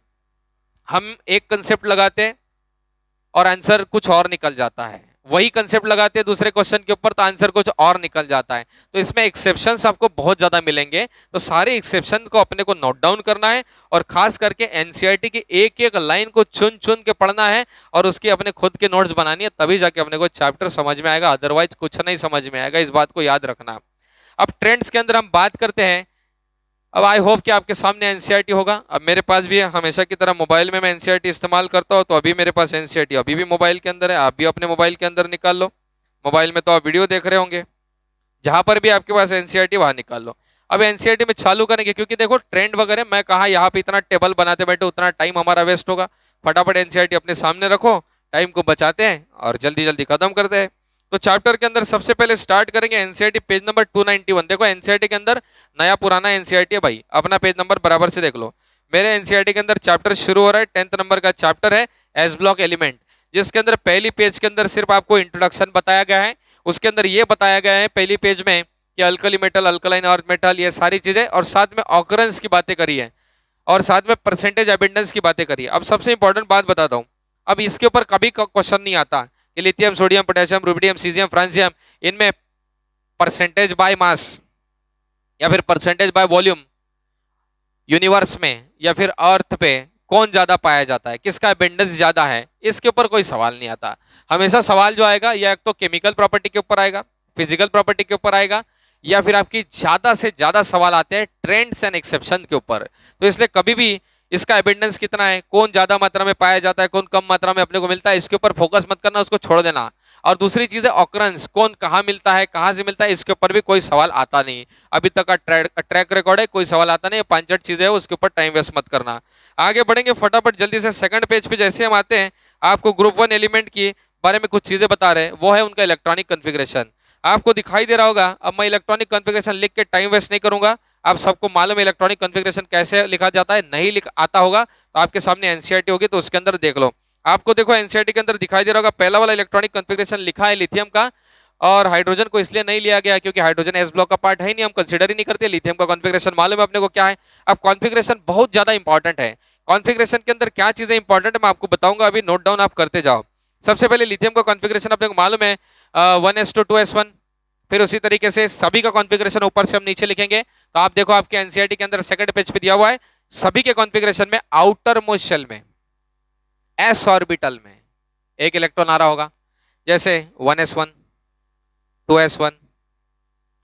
हम एक कंसेप्ट लगाते हैं और आंसर कुछ और निकल जाता है, वही कंसेप्ट लगाते हैं दूसरे क्वेश्चन के ऊपर तो आंसर कुछ और निकल जाता है। तो इसमें एक्सेप्शंस आपको बहुत ज्यादा मिलेंगे, तो सारे एक्सेप्शन को अपने को नोट डाउन करना है, और खास करके एनसीईआरटी की एक एक लाइन को चुन चुन के पढ़ना है, और उसकी अपने खुद के नोट्स बनानी है, तभी जाके अपने को चैप्टर समझ में आएगा, अदरवाइज कुछ नहीं समझ में आएगा। इस बात को याद रखना। अब ट्रेंड्स के अंदर हम बात करते हैं। अब आई होप कि आपके सामने एनसीईआरटी होगा। अब मेरे पास भी है, हमेशा की तरह मोबाइल में मैं एनसीईआरटी इस्तेमाल करता हूँ, तो अभी मेरे पास एनसीईआरटी अभी भी मोबाइल के अंदर है। आप भी अपने मोबाइल के अंदर निकाल लो। मोबाइल में तो आप वीडियो देख रहे होंगे, जहां पर भी आपके पास एनसीईआरटी वहां निकाल लो। अब एनसीईआरटी में चालू करेंगे, क्योंकि देखो ट्रेंड वगैरह मैं कहा यहाँ पे इतना टेबल बनाते बैठे उतना टाइम हमारा वेस्ट होगा। फटाफट एनसीईआरटी अपने सामने रखो, टाइम को बचाते हैं और जल्दी जल्दी खत्म करते हैं। तो चैप्टर के अंदर सबसे पहले स्टार्ट करेंगे एनसीईआरटी पेज नंबर 291। देखो एनसीईआरटी के अंदर नया पुराना एनसीईआरटी है भाई, अपना पेज नंबर बराबर से देख लो। मेरे एनसीईआरटी के अंदर चैप्टर शुरू हो रहा है, 10th नंबर का चैप्टर है एस ब्लॉक एलिमेंट, जिसके अंदर पहली पेज के अंदर सिर्फ आपको इंट्रोडक्शन बताया गया है। उसके अंदर ये बताया गया है पहली पेज में कि alkali metal, alkaline earth metal, ये सारी चीजें, और साथ में ऑकरेंस की बातें करी है, और साथ में परसेंटेज एबिंडेंस की बातें करी है। अब सबसे इंपॉर्टेंट बात बताता हूँ, अब इसके ऊपर कभी क्वेश्चन नहीं आता कि lithium, sodium, potassium, rubidium, caesium, francium, इनमें परसेंटेज बाय मास या फिर परसेंटेज बाय वॉल्यूम यूनिवर्स में या फिर अर्थ पे कौन ज्यादा पाया जाता है, किसका एबिंडेंस ज्यादा है, इसके ऊपर कोई सवाल नहीं आता। हमेशा सवाल जो आएगा या एक तो केमिकल प्रॉपर्टी के ऊपर आएगा, फिजिकल प्रॉपर्टी के ऊपर आएगा, या फिर आपकी ज्यादा से ज्यादा सवाल आते हैं ट्रेंड्स एंड एक्सेप्शन के ऊपर। तो इसलिए कभी भी इसका एबिंडेंस कितना है, कौन ज्यादा मात्रा में पाया जाता है, कौन कम मात्रा में अपने को मिलता है, इसके ऊपर फोकस मत करना, उसको छोड़ देना। और दूसरी चीज है ऑकरेंस, कौन कहाँ मिलता है, कहाँ से मिलता है, इसके ऊपर भी कोई सवाल आता नहीं। अभी तक का ट्रैक रिकॉर्ड है, कोई सवाल आता नहीं। 5-8 चीजें है, उसके ऊपर टाइम वेस्ट मत करना। आगे बढ़ेंगे फटाफट जल्दी से। सेकंड पेज पे जैसे हम आते हैं, आपको ग्रुप 1 एलिमेंट की बारे में कुछ चीजें बता रहे हैं, वो है उनका इलेक्ट्रॉनिक कॉन्फ़िगरेशन। आपको दिखाई दे रहा होगा। अब मैं इलेक्ट्रॉनिक कॉन्फ़िगरेशन लिख के टाइम वेस्ट नहीं करूंगा, आप सबको मालूम है इलेक्ट्रॉनिक कॉन्फ़िगरेशन कैसे लिखा जाता है। नहीं लिख आता होगा तो आपके सामने एनसीईआरटी होगी, तो उसके अंदर देख लो। आपको देखो एनसीईआरटी के अंदर दिखाई दे रहा होगा, पहला वाला इलेक्ट्रॉनिक कॉन्फ़िगरेशन लिखा है लिथियम का, और हाइड्रोजन को इसलिए नहीं लिया गया क्योंकि हाइड्रोजन एस ब्लॉक का पार्ट है ही नहीं, हम कंसिडर ही नहीं करते। लिथियम का कॉन्फ़िगरेशन मालूम है अपने को क्या है। अब कॉन्फ़िगरेशन बहुत ज्यादा इंपॉर्टेंट है। कॉन्फ़िगरेशन के अंदर क्या चीजें इंपॉर्टेंट है मैं आपको बताऊंगा, अभी नोट डाउन आप करते जाओ। सबसे पहले लिथियम का कॉन्फ़िगरेशन अपने को मालूम है 1:2:1। फिर उसी तरीके से सभी का कॉन्फ़िगरेशन ऊपर से हम नीचे लिखेंगे। तो आप देखो आपके एनसीईआरटी के अंदर सेकंड पेज पे दिया हुआ है, सभी के कॉन्फ़िगरेशन में आउटर मोस्ट शेल में एस ऑर्बिटल में एक इलेक्ट्रॉन आ रहा होगा, जैसे 1s1, 2s1,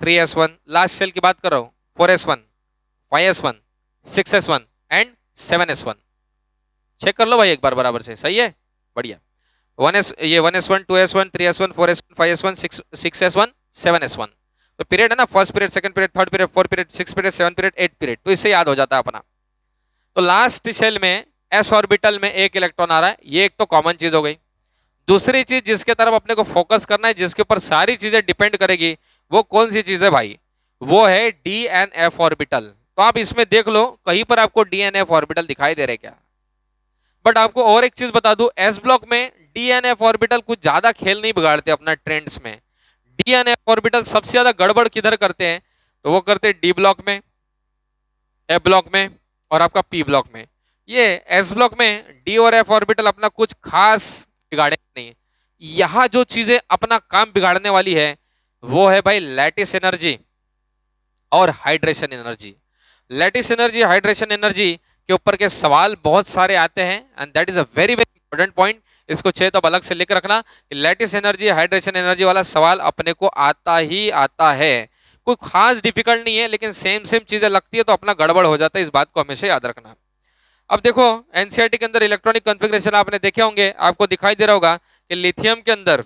3s1, last shell की बात कर रहा हूं, 4s1, 5s1, 6s1 and 7s1। Check कर लो भाई एक बार बराबर से, सही है, बढ़िया। 1s1, 2s1, 3s1, 4s1, 5s1, 6s1, 7s1। तो पीरियड है ना, first period, second period, third period, fourth period, six period, seven period, 8 period, तो इससे याद हो जाता है अपना। तो लास्ट शेल में एस ऑर्बिटल में एक इलेक्ट्रॉन आ रहा है, ये एक तो कॉमन चीज हो गई। दूसरी चीज जिसके तरफ अपने को फोकस करना है, जिसके ऊपर सारी चीजें डिपेंड करेगी, वो कौन सी चीज है भाई, वो है डी एन एफ ऑर्बिटल। तो आप इसमें देख लो कहीं पर आपको डी एन एफ ऑर्बिटल दिखाई दे रहे क्या। बट आपको और एक चीज बता दूं, एस ब्लॉक में डी एन एफ ऑर्बिटल कुछ ज्यादा खेल नहीं बिगाड़ते अपना ट्रेंड्स में। डी एन एफ ऑर्बिटल सबसे ज्यादा गड़बड़ किधर करते हैं, तो वो करते हैं डी ब्लॉक में, एफ ब्लॉक में और आपका पी ब्लॉक में। ये एस ब्लॉक में डी और एफ ऑर्बिटल अपना कुछ खास बिगाड़े नहीं। यहां जो चीजें अपना काम बिगाड़ने वाली है वो है भाई लैटिस एनर्जी और hydration energy. Lattice energy, hydration energy के ऊपर के सवाल बहुत सारे आते हैं, and that is a very very important point. इसको चाहिए तो अलग से लिख रखना, लैटिस एनर्जी, हाइड्रेशन एनर्जी वाला सवाल अपने को आता ही आता है। कोई खास डिफिकल्ट नहीं है, लेकिन सेम सेम चीजें लगती है तो अपना गड़बड़ हो जाता है, इस बात को हमेशा याद रखना। अब देखो एनसीईआरटी के अंदर इलेक्ट्रॉनिक कॉन्फ़िगरेशन आपने देखे होंगे, आपको दिखाई दे रहा होगा कि लिथियम के अंदर,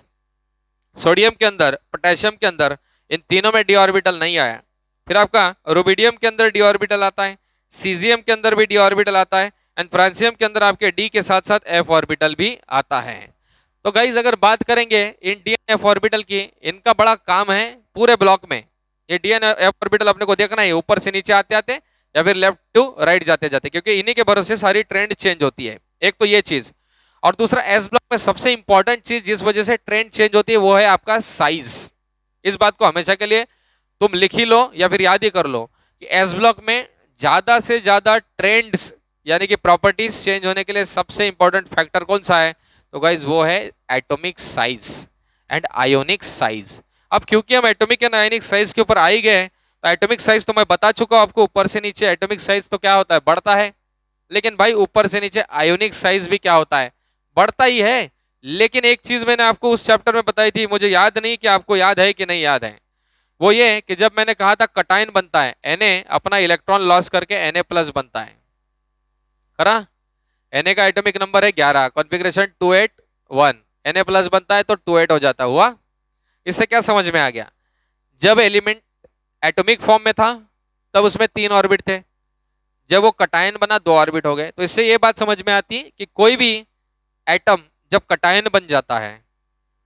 सोडियम के अंदर, पोटेशियम के अंदर इन तीनों में डी ऑर्बिटल नहीं आया। फिर आपका रुबिडियम के अंदर डी ऑर्बिटल आता है, सीजियम के अंदर भी डी ऑर्बिटल आता है, एंड फ्रांसियम के अंदर आपके डी के साथ साथ एफ ऑर्बिटल भी आता है। तो गाइज अगर बात करेंगे इन डी एन एफ ऑर्बिटल की, इनका बड़ा काम है पूरे ब्लॉक में। ये डी एन एफ ऑर्बिटल अपने को देखना है ऊपर से नीचे आते आते या फिर लेफ्ट टू राइट जाते जाते, क्योंकि इन्हीं के भरोसे सारी ट्रेंड चेंज होती है। एक तो ये चीज, और दूसरा एस ब्लॉक में सबसे इंपॉर्टेंट चीज जिस वजह से ट्रेंड चेंज होती है वो है आपका साइज। इस बात को हमेशा के लिए तुम लिख ही लो या फिर याद ही कर लो कि एस ब्लॉक में ज्यादा से ज्यादा ट्रेंड्स यानी कि प्रॉपर्टीज चेंज होने के लिए सबसे इंपॉर्टेंट फैक्टर कौन सा है? तो गाइज वो है atomic size and ionic size. अब क्योंकि हम एटॉमिक एंड आयोनिक साइज के ऊपर आ ही गए, तो एटॉमिक साइज तो मैं बता चुका हूं आपको, ऊपर से नीचे एटॉमिक साइज तो क्या होता है, बढ़ता है। लेकिन भाई ऊपर से नीचे आयोनिक साइज भी क्या होता है, बढ़ता ही है। लेकिन एक चीज मैंने आपको उस चैप्टर में बताई थी, मुझे याद नहीं कि आपको याद है कि नहीं याद है, वो ये कि जब मैंने कहा था कटायन बनता है, Na अपना इलेक्ट्रॉन लॉस करके Na+ बनता है, करा। Na का एटॉमिक नंबर है 11, कॉन्फ़िगरेशन 281, Na+ बनता है तो 28 हो जाता हुआ। इससे क्या समझ में आ गया, जब एलिमेंट एटॉमिक फॉर्म में था तब उसमें 3 ऑर्बिट थे, जब वो कटायन बना 2 ऑर्बिट हो गए। तो इससे ये बात समझ में आती है कि कोई भी एटम जब कटायन बन जाता है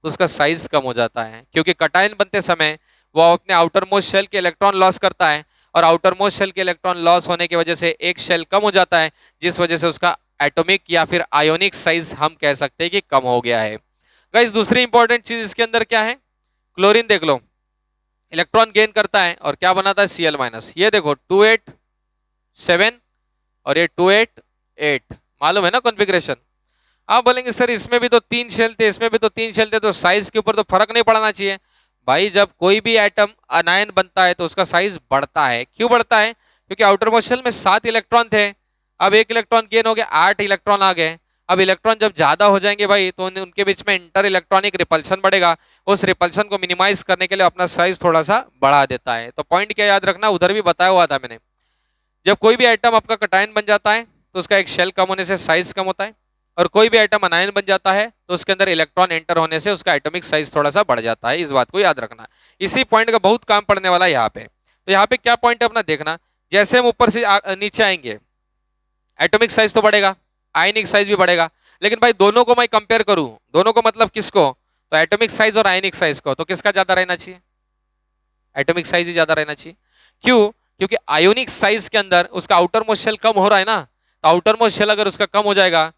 तो उसका साइज कम हो जाता है, क्योंकि कटायन बनते समय वो अपने आउटर मोस्ट शेल के इलेक्ट्रॉन लॉस करता है, और आउटर मोस्ट शेल के इलेक्ट्रॉन लॉस होने की वजह से एक शेल कम हो जाता है, जिस वजह से उसका एटॉमिक या फिर आयोनिक साइज हम कह सकते हैं कि कम हो गया है। गाइस दूसरी इंपॉर्टेंट चीज इसके अंदर क्या है, क्लोरीन देख लो, इलेक्ट्रॉन गेन करता है और क्या बनाता है, Cl-। ये देखो 287 और ये 288, मालूम है ना कॉन्फ़िगरेशन। आप बोलेंगे सर इसमें भी तो 3 शेल थे, इसमें भी तो 3 शेल थे, तो साइज के ऊपर तो फर्क नहीं पड़ना चाहिए। भाई जब कोई भी एटम अनायन बनता है तो उसका साइज बढ़ता है। क्यों बढ़ता है? क्योंकि आउटर मोस्ट शेल में 7 इलेक्ट्रॉन थे, अब 1 इलेक्ट्रॉन गेन हो गया, 8 इलेक्ट्रॉन आ गए। अब इलेक्ट्रॉन जब ज्यादा हो जाएंगे भाई तो उनके बीच में इंटर इलेक्ट्रॉनिक रिपल्सन बढ़ेगा, उस रिपल्सन को मिनिमाइज करने के लिए अपना साइज थोड़ा सा बढ़ा देता है। तो पॉइंट क्या याद रखना, उधर भी बताया हुआ था मैंने, जब कोई भी आइटम आपका कटायन बन जाता है तो उसका एक शेल कम होने से साइज कम होता है, और कोई भी आइटम अनायन बन जाता है तो उसके अंदर इलेक्ट्रॉन एंटर होने से उसका एटॉमिक साइज थोड़ा सा बढ़ जाता है। इस बात को याद रखना, इसी पॉइंट का बहुत काम पड़ने वाला है यहाँ पे। तो यहाँ पे क्या पॉइंट है अपना देखना, जैसे हम ऊपर से नीचे आएंगे एटॉमिक साइज तो बढ़ेगा, आयनिक साइज भी बढ़ेगा। लेकिन भाई दोनों को मैं कंपेयर करूं, दोनों को मतलब किसको, तो एटॉमिक साइज और आयनिक साइज को, तो किसका ज्यादा रहना चाहिए, एटॉमिक साइज ही ज्यादा रहना चाहिए। क्यों? क्योंकि आयोनिक साइज के अंदर उसका आउटर मोस्ट शेल कम हो रहा है ना, तो आउटर मोस्ट शेल अगर उसका कम हो जाएगा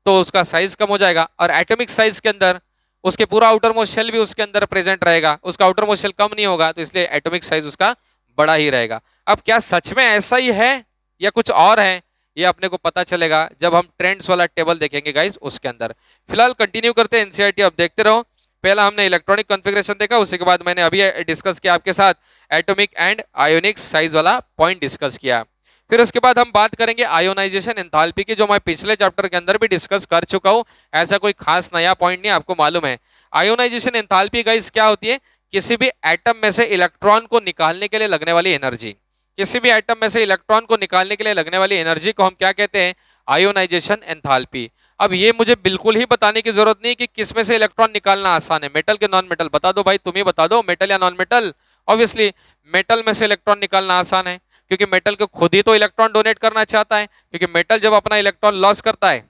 तो उसका साइज कम हो जाएगा, और एटॉमिक साइज के अंदर उसके पूरा आउटर मोस्ट शेल भी उसके अंदर प्रेजेंट रहेगा, उसका आउटर मोस्ट शेल कम नहीं होगा, तो इसलिए एटॉमिक साइज उसका बड़ा ही रहेगा। अब क्या सच में ऐसा ही है या कुछ और है, ये अपने को पता चलेगा जब हम ट्रेंड्स वाला टेबल देखेंगे गाइस उसके अंदर। फिलहाल कंटिन्यू करते हैं एनसीईआरटी, अब देखते रहो। पहला हमने इलेक्ट्रॉनिक कॉन्फ़िगरेशन देखा, उसके बाद मैंने अभी डिस्कस किया आपके साथ एटॉमिक एंड आयोनिक साइज वाला पॉइंट डिस्कस किया। फिर उसके बाद हम बात करेंगे आयोनाइजेशन एंथैल्पी की, जो मैं पिछले चैप्टर के अंदर भी डिस्कस कर चुका हूं, ऐसा कोई खास नया पॉइंट नहीं, आपको मालूम है। आयोनाइजेशन एंथैल्पी गाइस क्या होती है, किसी भी एटम में से इलेक्ट्रॉन को निकालने के लिए लगने वाली एनर्जी, किसी भी एटम में से इलेक्ट्रॉन को निकालने के लिए लगने वाली एनर्जी को हम क्या कहते हैं, आयोनाइजेशन एंथैल्पी। अब ये मुझे बिल्कुल ही बताने की जरूरत नहीं कि किस में से इलेक्ट्रॉन निकालना आसान है, मेटल के नॉन मेटल, बता दो भाई, तुम ही बता दो, मेटल या नॉन मेटल। ऑब्वियसली मेटल में से इलेक्ट्रॉन निकालना आसान है, क्योंकि मेटल को खुद ही तो इलेक्ट्रॉन डोनेट करना चाहता है, क्योंकि मेटल जब अपना इलेक्ट्रॉन लॉस करता है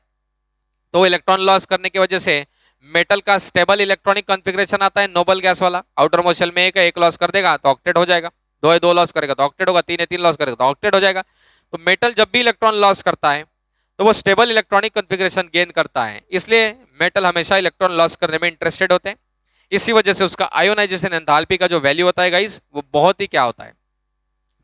तो इलेक्ट्रॉन लॉस करने की वजह से मेटल का स्टेबल इलेक्ट्रॉनिक कॉन्फ़िगरेशन आता है, नोबल गैस वाला। आउटर मोस्ट शेल में एक लॉस कर देगा तो ऑक्टेट हो जाएगा, 2 है 2 लॉस करेगा तो ऑक्टेट होगा, 3 है 3 लॉस करेगा तो ऑक्टेट हो जाएगा। तो मेटल जब भी इलेक्ट्रॉन लॉस करता है तो वो स्टेबल इलेक्ट्रॉनिक कॉन्फ़िगरेशन गेन करता है, इसलिए मेटल हमेशा इलेक्ट्रॉन लॉस करने में इंटरेस्टेड होते हैं। इसी वजह से उसका आयोनाइजेशन एंथैल्पी का जो वैल्यू होता है गाइस, वो बहुत ही क्या होता है,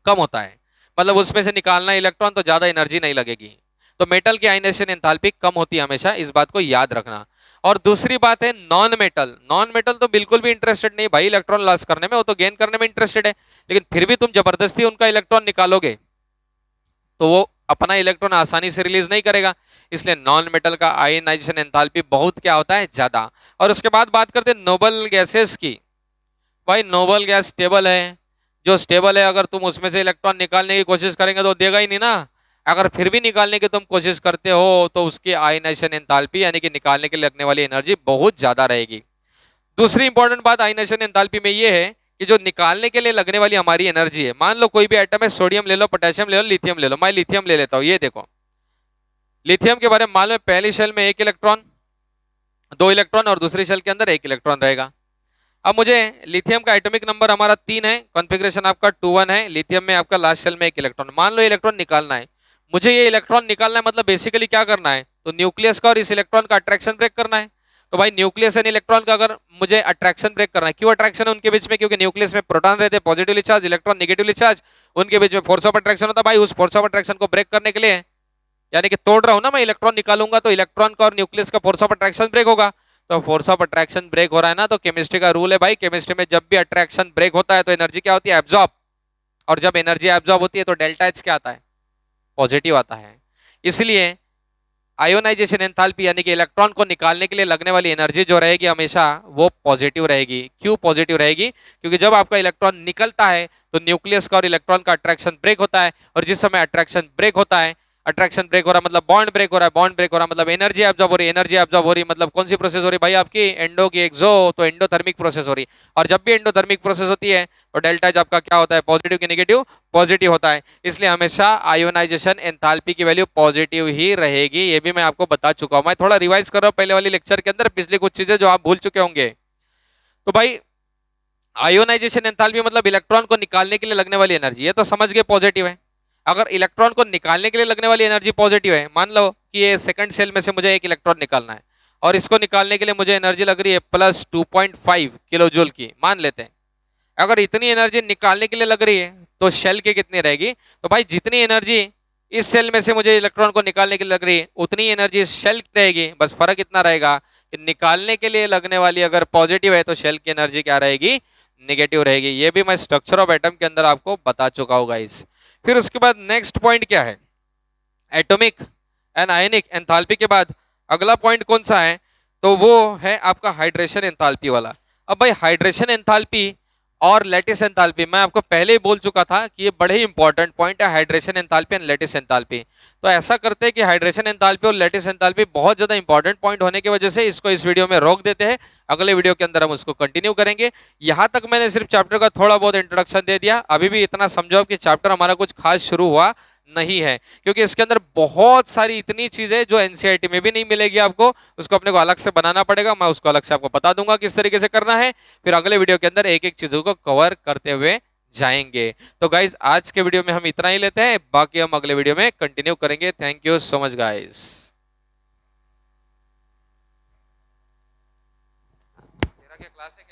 कम होता है। मतलब उसमें से निकालना इलेक्ट्रॉन तो ज्यादा एनर्जी नहीं लगेगी, तो मेटल की आयोनाइजेशन एंथैल्पी कम होती है हमेशा, इस बात को याद रखना। और दूसरी बात है नॉन मेटल, नॉन मेटल तो बिल्कुल भी इंटरेस्टेड नहीं भाई इलेक्ट्रॉन लॉस करने में, वो तो गेन करने में इंटरेस्टेड है, लेकिन फिर भी तुम जबरदस्ती उनका इलेक्ट्रॉन निकालोगे तो वो अपना इलेक्ट्रॉन आसानी से रिलीज नहीं करेगा, इसलिए नॉन मेटल का आयोनाइजेशन एंथैल्पी बहुत क्या होता है, ज्यादा। और उसके बाद बात करते हैं नोबल गैसेस की। भाई नोबल गैस स्टेबल है, जो स्टेबल है अगर तुम उसमें से इलेक्ट्रॉन निकालने की कोशिश करेंगे तो देगा ही नहीं ना, अगर फिर भी निकालने की तुम कोशिश करते हो तो उसकी आयनाइजेशन एंथैल्पी यानी कि निकालने के लिए लगने वाली एनर्जी बहुत ज्यादा रहेगी। दूसरी इंपॉर्टेंट बात आयनाइजेशन एंथैल्पी में ये है कि जो निकालने के लिए लगने वाली हमारी एनर्जी है, मान लो कोई भी एटम है, सोडियम ले लो, पोटेशियम ले लो, लिथियम ले लो, मैं लिथियम ले लेता हूँ। ये देखो लिथियम के बारे में मालूम है, पहली शेल में एक इलेक्ट्रॉन, दो इलेक्ट्रॉन, और दूसरी शेल के अंदर एक इलेक्ट्रॉन रहेगा। अब मुझे लिथियम का एटॉमिक नंबर हमारा 3 है, कॉन्फ़िगरेशन आपका 2 1 है, लिथियम में आपका लास्ट शेल में एक इलेक्ट्रॉन, मान लो इलेक्ट्रॉन निकालना है। मुझे ये इलेक्ट्रॉन निकालना है, मतलब बेसिकली क्या करना है, तो न्यूक्लियस का और इस इलेक्ट्रॉन का अट्रैक्शन ब्रेक करना है। तो भाई न्यूक्लियस एंड इलेक्ट्रॉन का अगर मुझे अट्रैक्शन ब्रेक करना है, क्यों अट्रैक्शन है उनके बीच में, क्योंकि न्यूक्लियस में प्रोटॉन रहते हैं positively charge, electron negatively charge, उनके बीच में फोर्स ऑफ अट्रैक्शन होता है। भाई उस फोर्स ऑफ अट्रैक्शन को ब्रेक करने के लिए, यानी कि तोड़ रहा हूं ना मैं, इलेक्ट्रॉन निकालूंगा तो इलेक्ट्रॉन का और न्यूक्लियस का फोर्स ऑफ अट्रैक्शन ब्रेक होगा। तो फोर्स ऑफ अट्रैक्शन ब्रेक हो रहा है ना, तो केमिस्ट्री का रूल है भाई, केमिस्ट्री में जब भी अट्रैक्शन ब्रेक होता है तो एनर्जी क्या होती है, एब्जॉर्ब। और जब एनर्जी एब्जॉर्ब होती है तो डेल्टा एच क्या आता है, पॉजिटिव आता है। इसलिए आयोनाइजेशन एंथैल्पी यानी कि इलेक्ट्रॉन को निकालने के लिए लगने वाली एनर्जी जो रहेगी हमेशा वो पॉजिटिव रहेगी। क्यों पॉजिटिव रहेगी, क्योंकि जब आपका इलेक्ट्रॉन निकलता है तो न्यूक्लियस का और इलेक्ट्रॉन का अट्रैक्शन ब्रेक होता है, और जिस समय अट्रैक्शन ब्रेक होता है, अट्रैक्शन ब्रेक हो रहा है मतलब बॉन्ड ब्रेक हो रहा है, बॉन्ड ब्रेक हो रहा है मतलब एनर्जी एब्जॉर्ब हो रही है, एनर्जी एब्जॉर्ब हो रही है मतलब कौन सी प्रोसेस हो रही है भाई, आपकी एंडो की एक्सो, तो एंडोथर्मिक प्रोसेस हो रही है। और जब भी एंडोथर्मिक प्रोसेस होती है तो डेल्टा एच आपका क्या होता है, पॉजिटिव की नेगेटिव, पॉजिटिव होता है। इसलिए हमेशा आयोनाइजेशन एंथैल्पी की वैल्यू पॉजिटिव ही रहेगी, ये भी मैं आपको बता चुका हूं। मैं थोड़ा रिवाइज कर रहा हूं पहले वाली लेक्चर के अंदर पिछली कुछ चीजें जो आप भूल चुके होंगे। तो भाई आयोनाइजेशन एंथैल्पी मतलब इलेक्ट्रॉन को निकालने के लिए लगने वाली एनर्जी, ये तो समझ गए पॉजिटिव है। अगर इलेक्ट्रॉन को निकालने के लिए लगने वाली एनर्जी पॉजिटिव है, मान लो कि ये सेकंड सेल में से मुझे एक इलेक्ट्रॉन निकालना है और इसको निकालने के लिए मुझे एनर्जी लग रही है प्लस 2.5 किलो जूल की, मान लेते हैं। अगर इतनी एनर्जी निकालने के लिए लग रही है तो शेल की कितनी रहेगी, तो भाई जितनी एनर्जी इस सेल में से मुझे इलेक्ट्रॉन को निकालने के लिए लग रही है उतनी एनर्जी इस शेल की रहेगी। बस फर्क इतना रहेगा कि निकालने के लिए लगने वाली अगर पॉजिटिव है तो शेल की एनर्जी क्या रहेगी, नेगेटिव रहेगी। ये भी मैं स्ट्रक्चर ऑफ एटम के अंदर आपको बता चुका हूँ गाइस। फिर उसके बाद नेक्स्ट पॉइंट क्या है, एटॉमिक एंड आयनिक एंथैल्पी के बाद अगला पॉइंट कौन सा है, तो वो है आपका हाइड्रेशन एंथैल्पी वाला। अब भाई हाइड्रेशन एंथैल्पी और लैटिस एंथैल्पी मैं आपको पहले ही बोल चुका था कि ये बड़े ही इंपॉर्टेंट पॉइंट है, hydration enthalpy and lattice enthalpy. तो ऐसा करते हैं कि हाइड्रेशन एंथैल्पी और लैटिस एंथैल्पी बहुत ज्यादा इंपॉर्टेंट पॉइंट होने की वजह से इसको इस वीडियो में रोक देते हैं, अगले वीडियो के अंदर हम उसको कंटिन्यू करेंगे। यहां तक मैंने सिर्फ चैप्टर का थोड़ा बहुत इंट्रोडक्शन दे दिया, अभी भी इतना समझो कि चैप्टर हमारा कुछ खास शुरू हुआ नहीं है, क्योंकि इसके अंदर बहुत सारी इतनी चीजें जो एनसीईआरटी में भी नहीं मिलेगी आपको, उसको अपने को अलग से बनाना पड़ेगा। मैं उसको अलग से आपको बता दूंगा किस तरीके से करना है, फिर अगले वीडियो के अंदर एक एक चीजों को कवर करते हुए जाएंगे। तो गाइज आज के वीडियो में हम इतना ही लेते हैं, बाकी हम अगले वीडियो में कंटिन्यू करेंगे। Thank you so much guys. मेरा क्या क्लास है?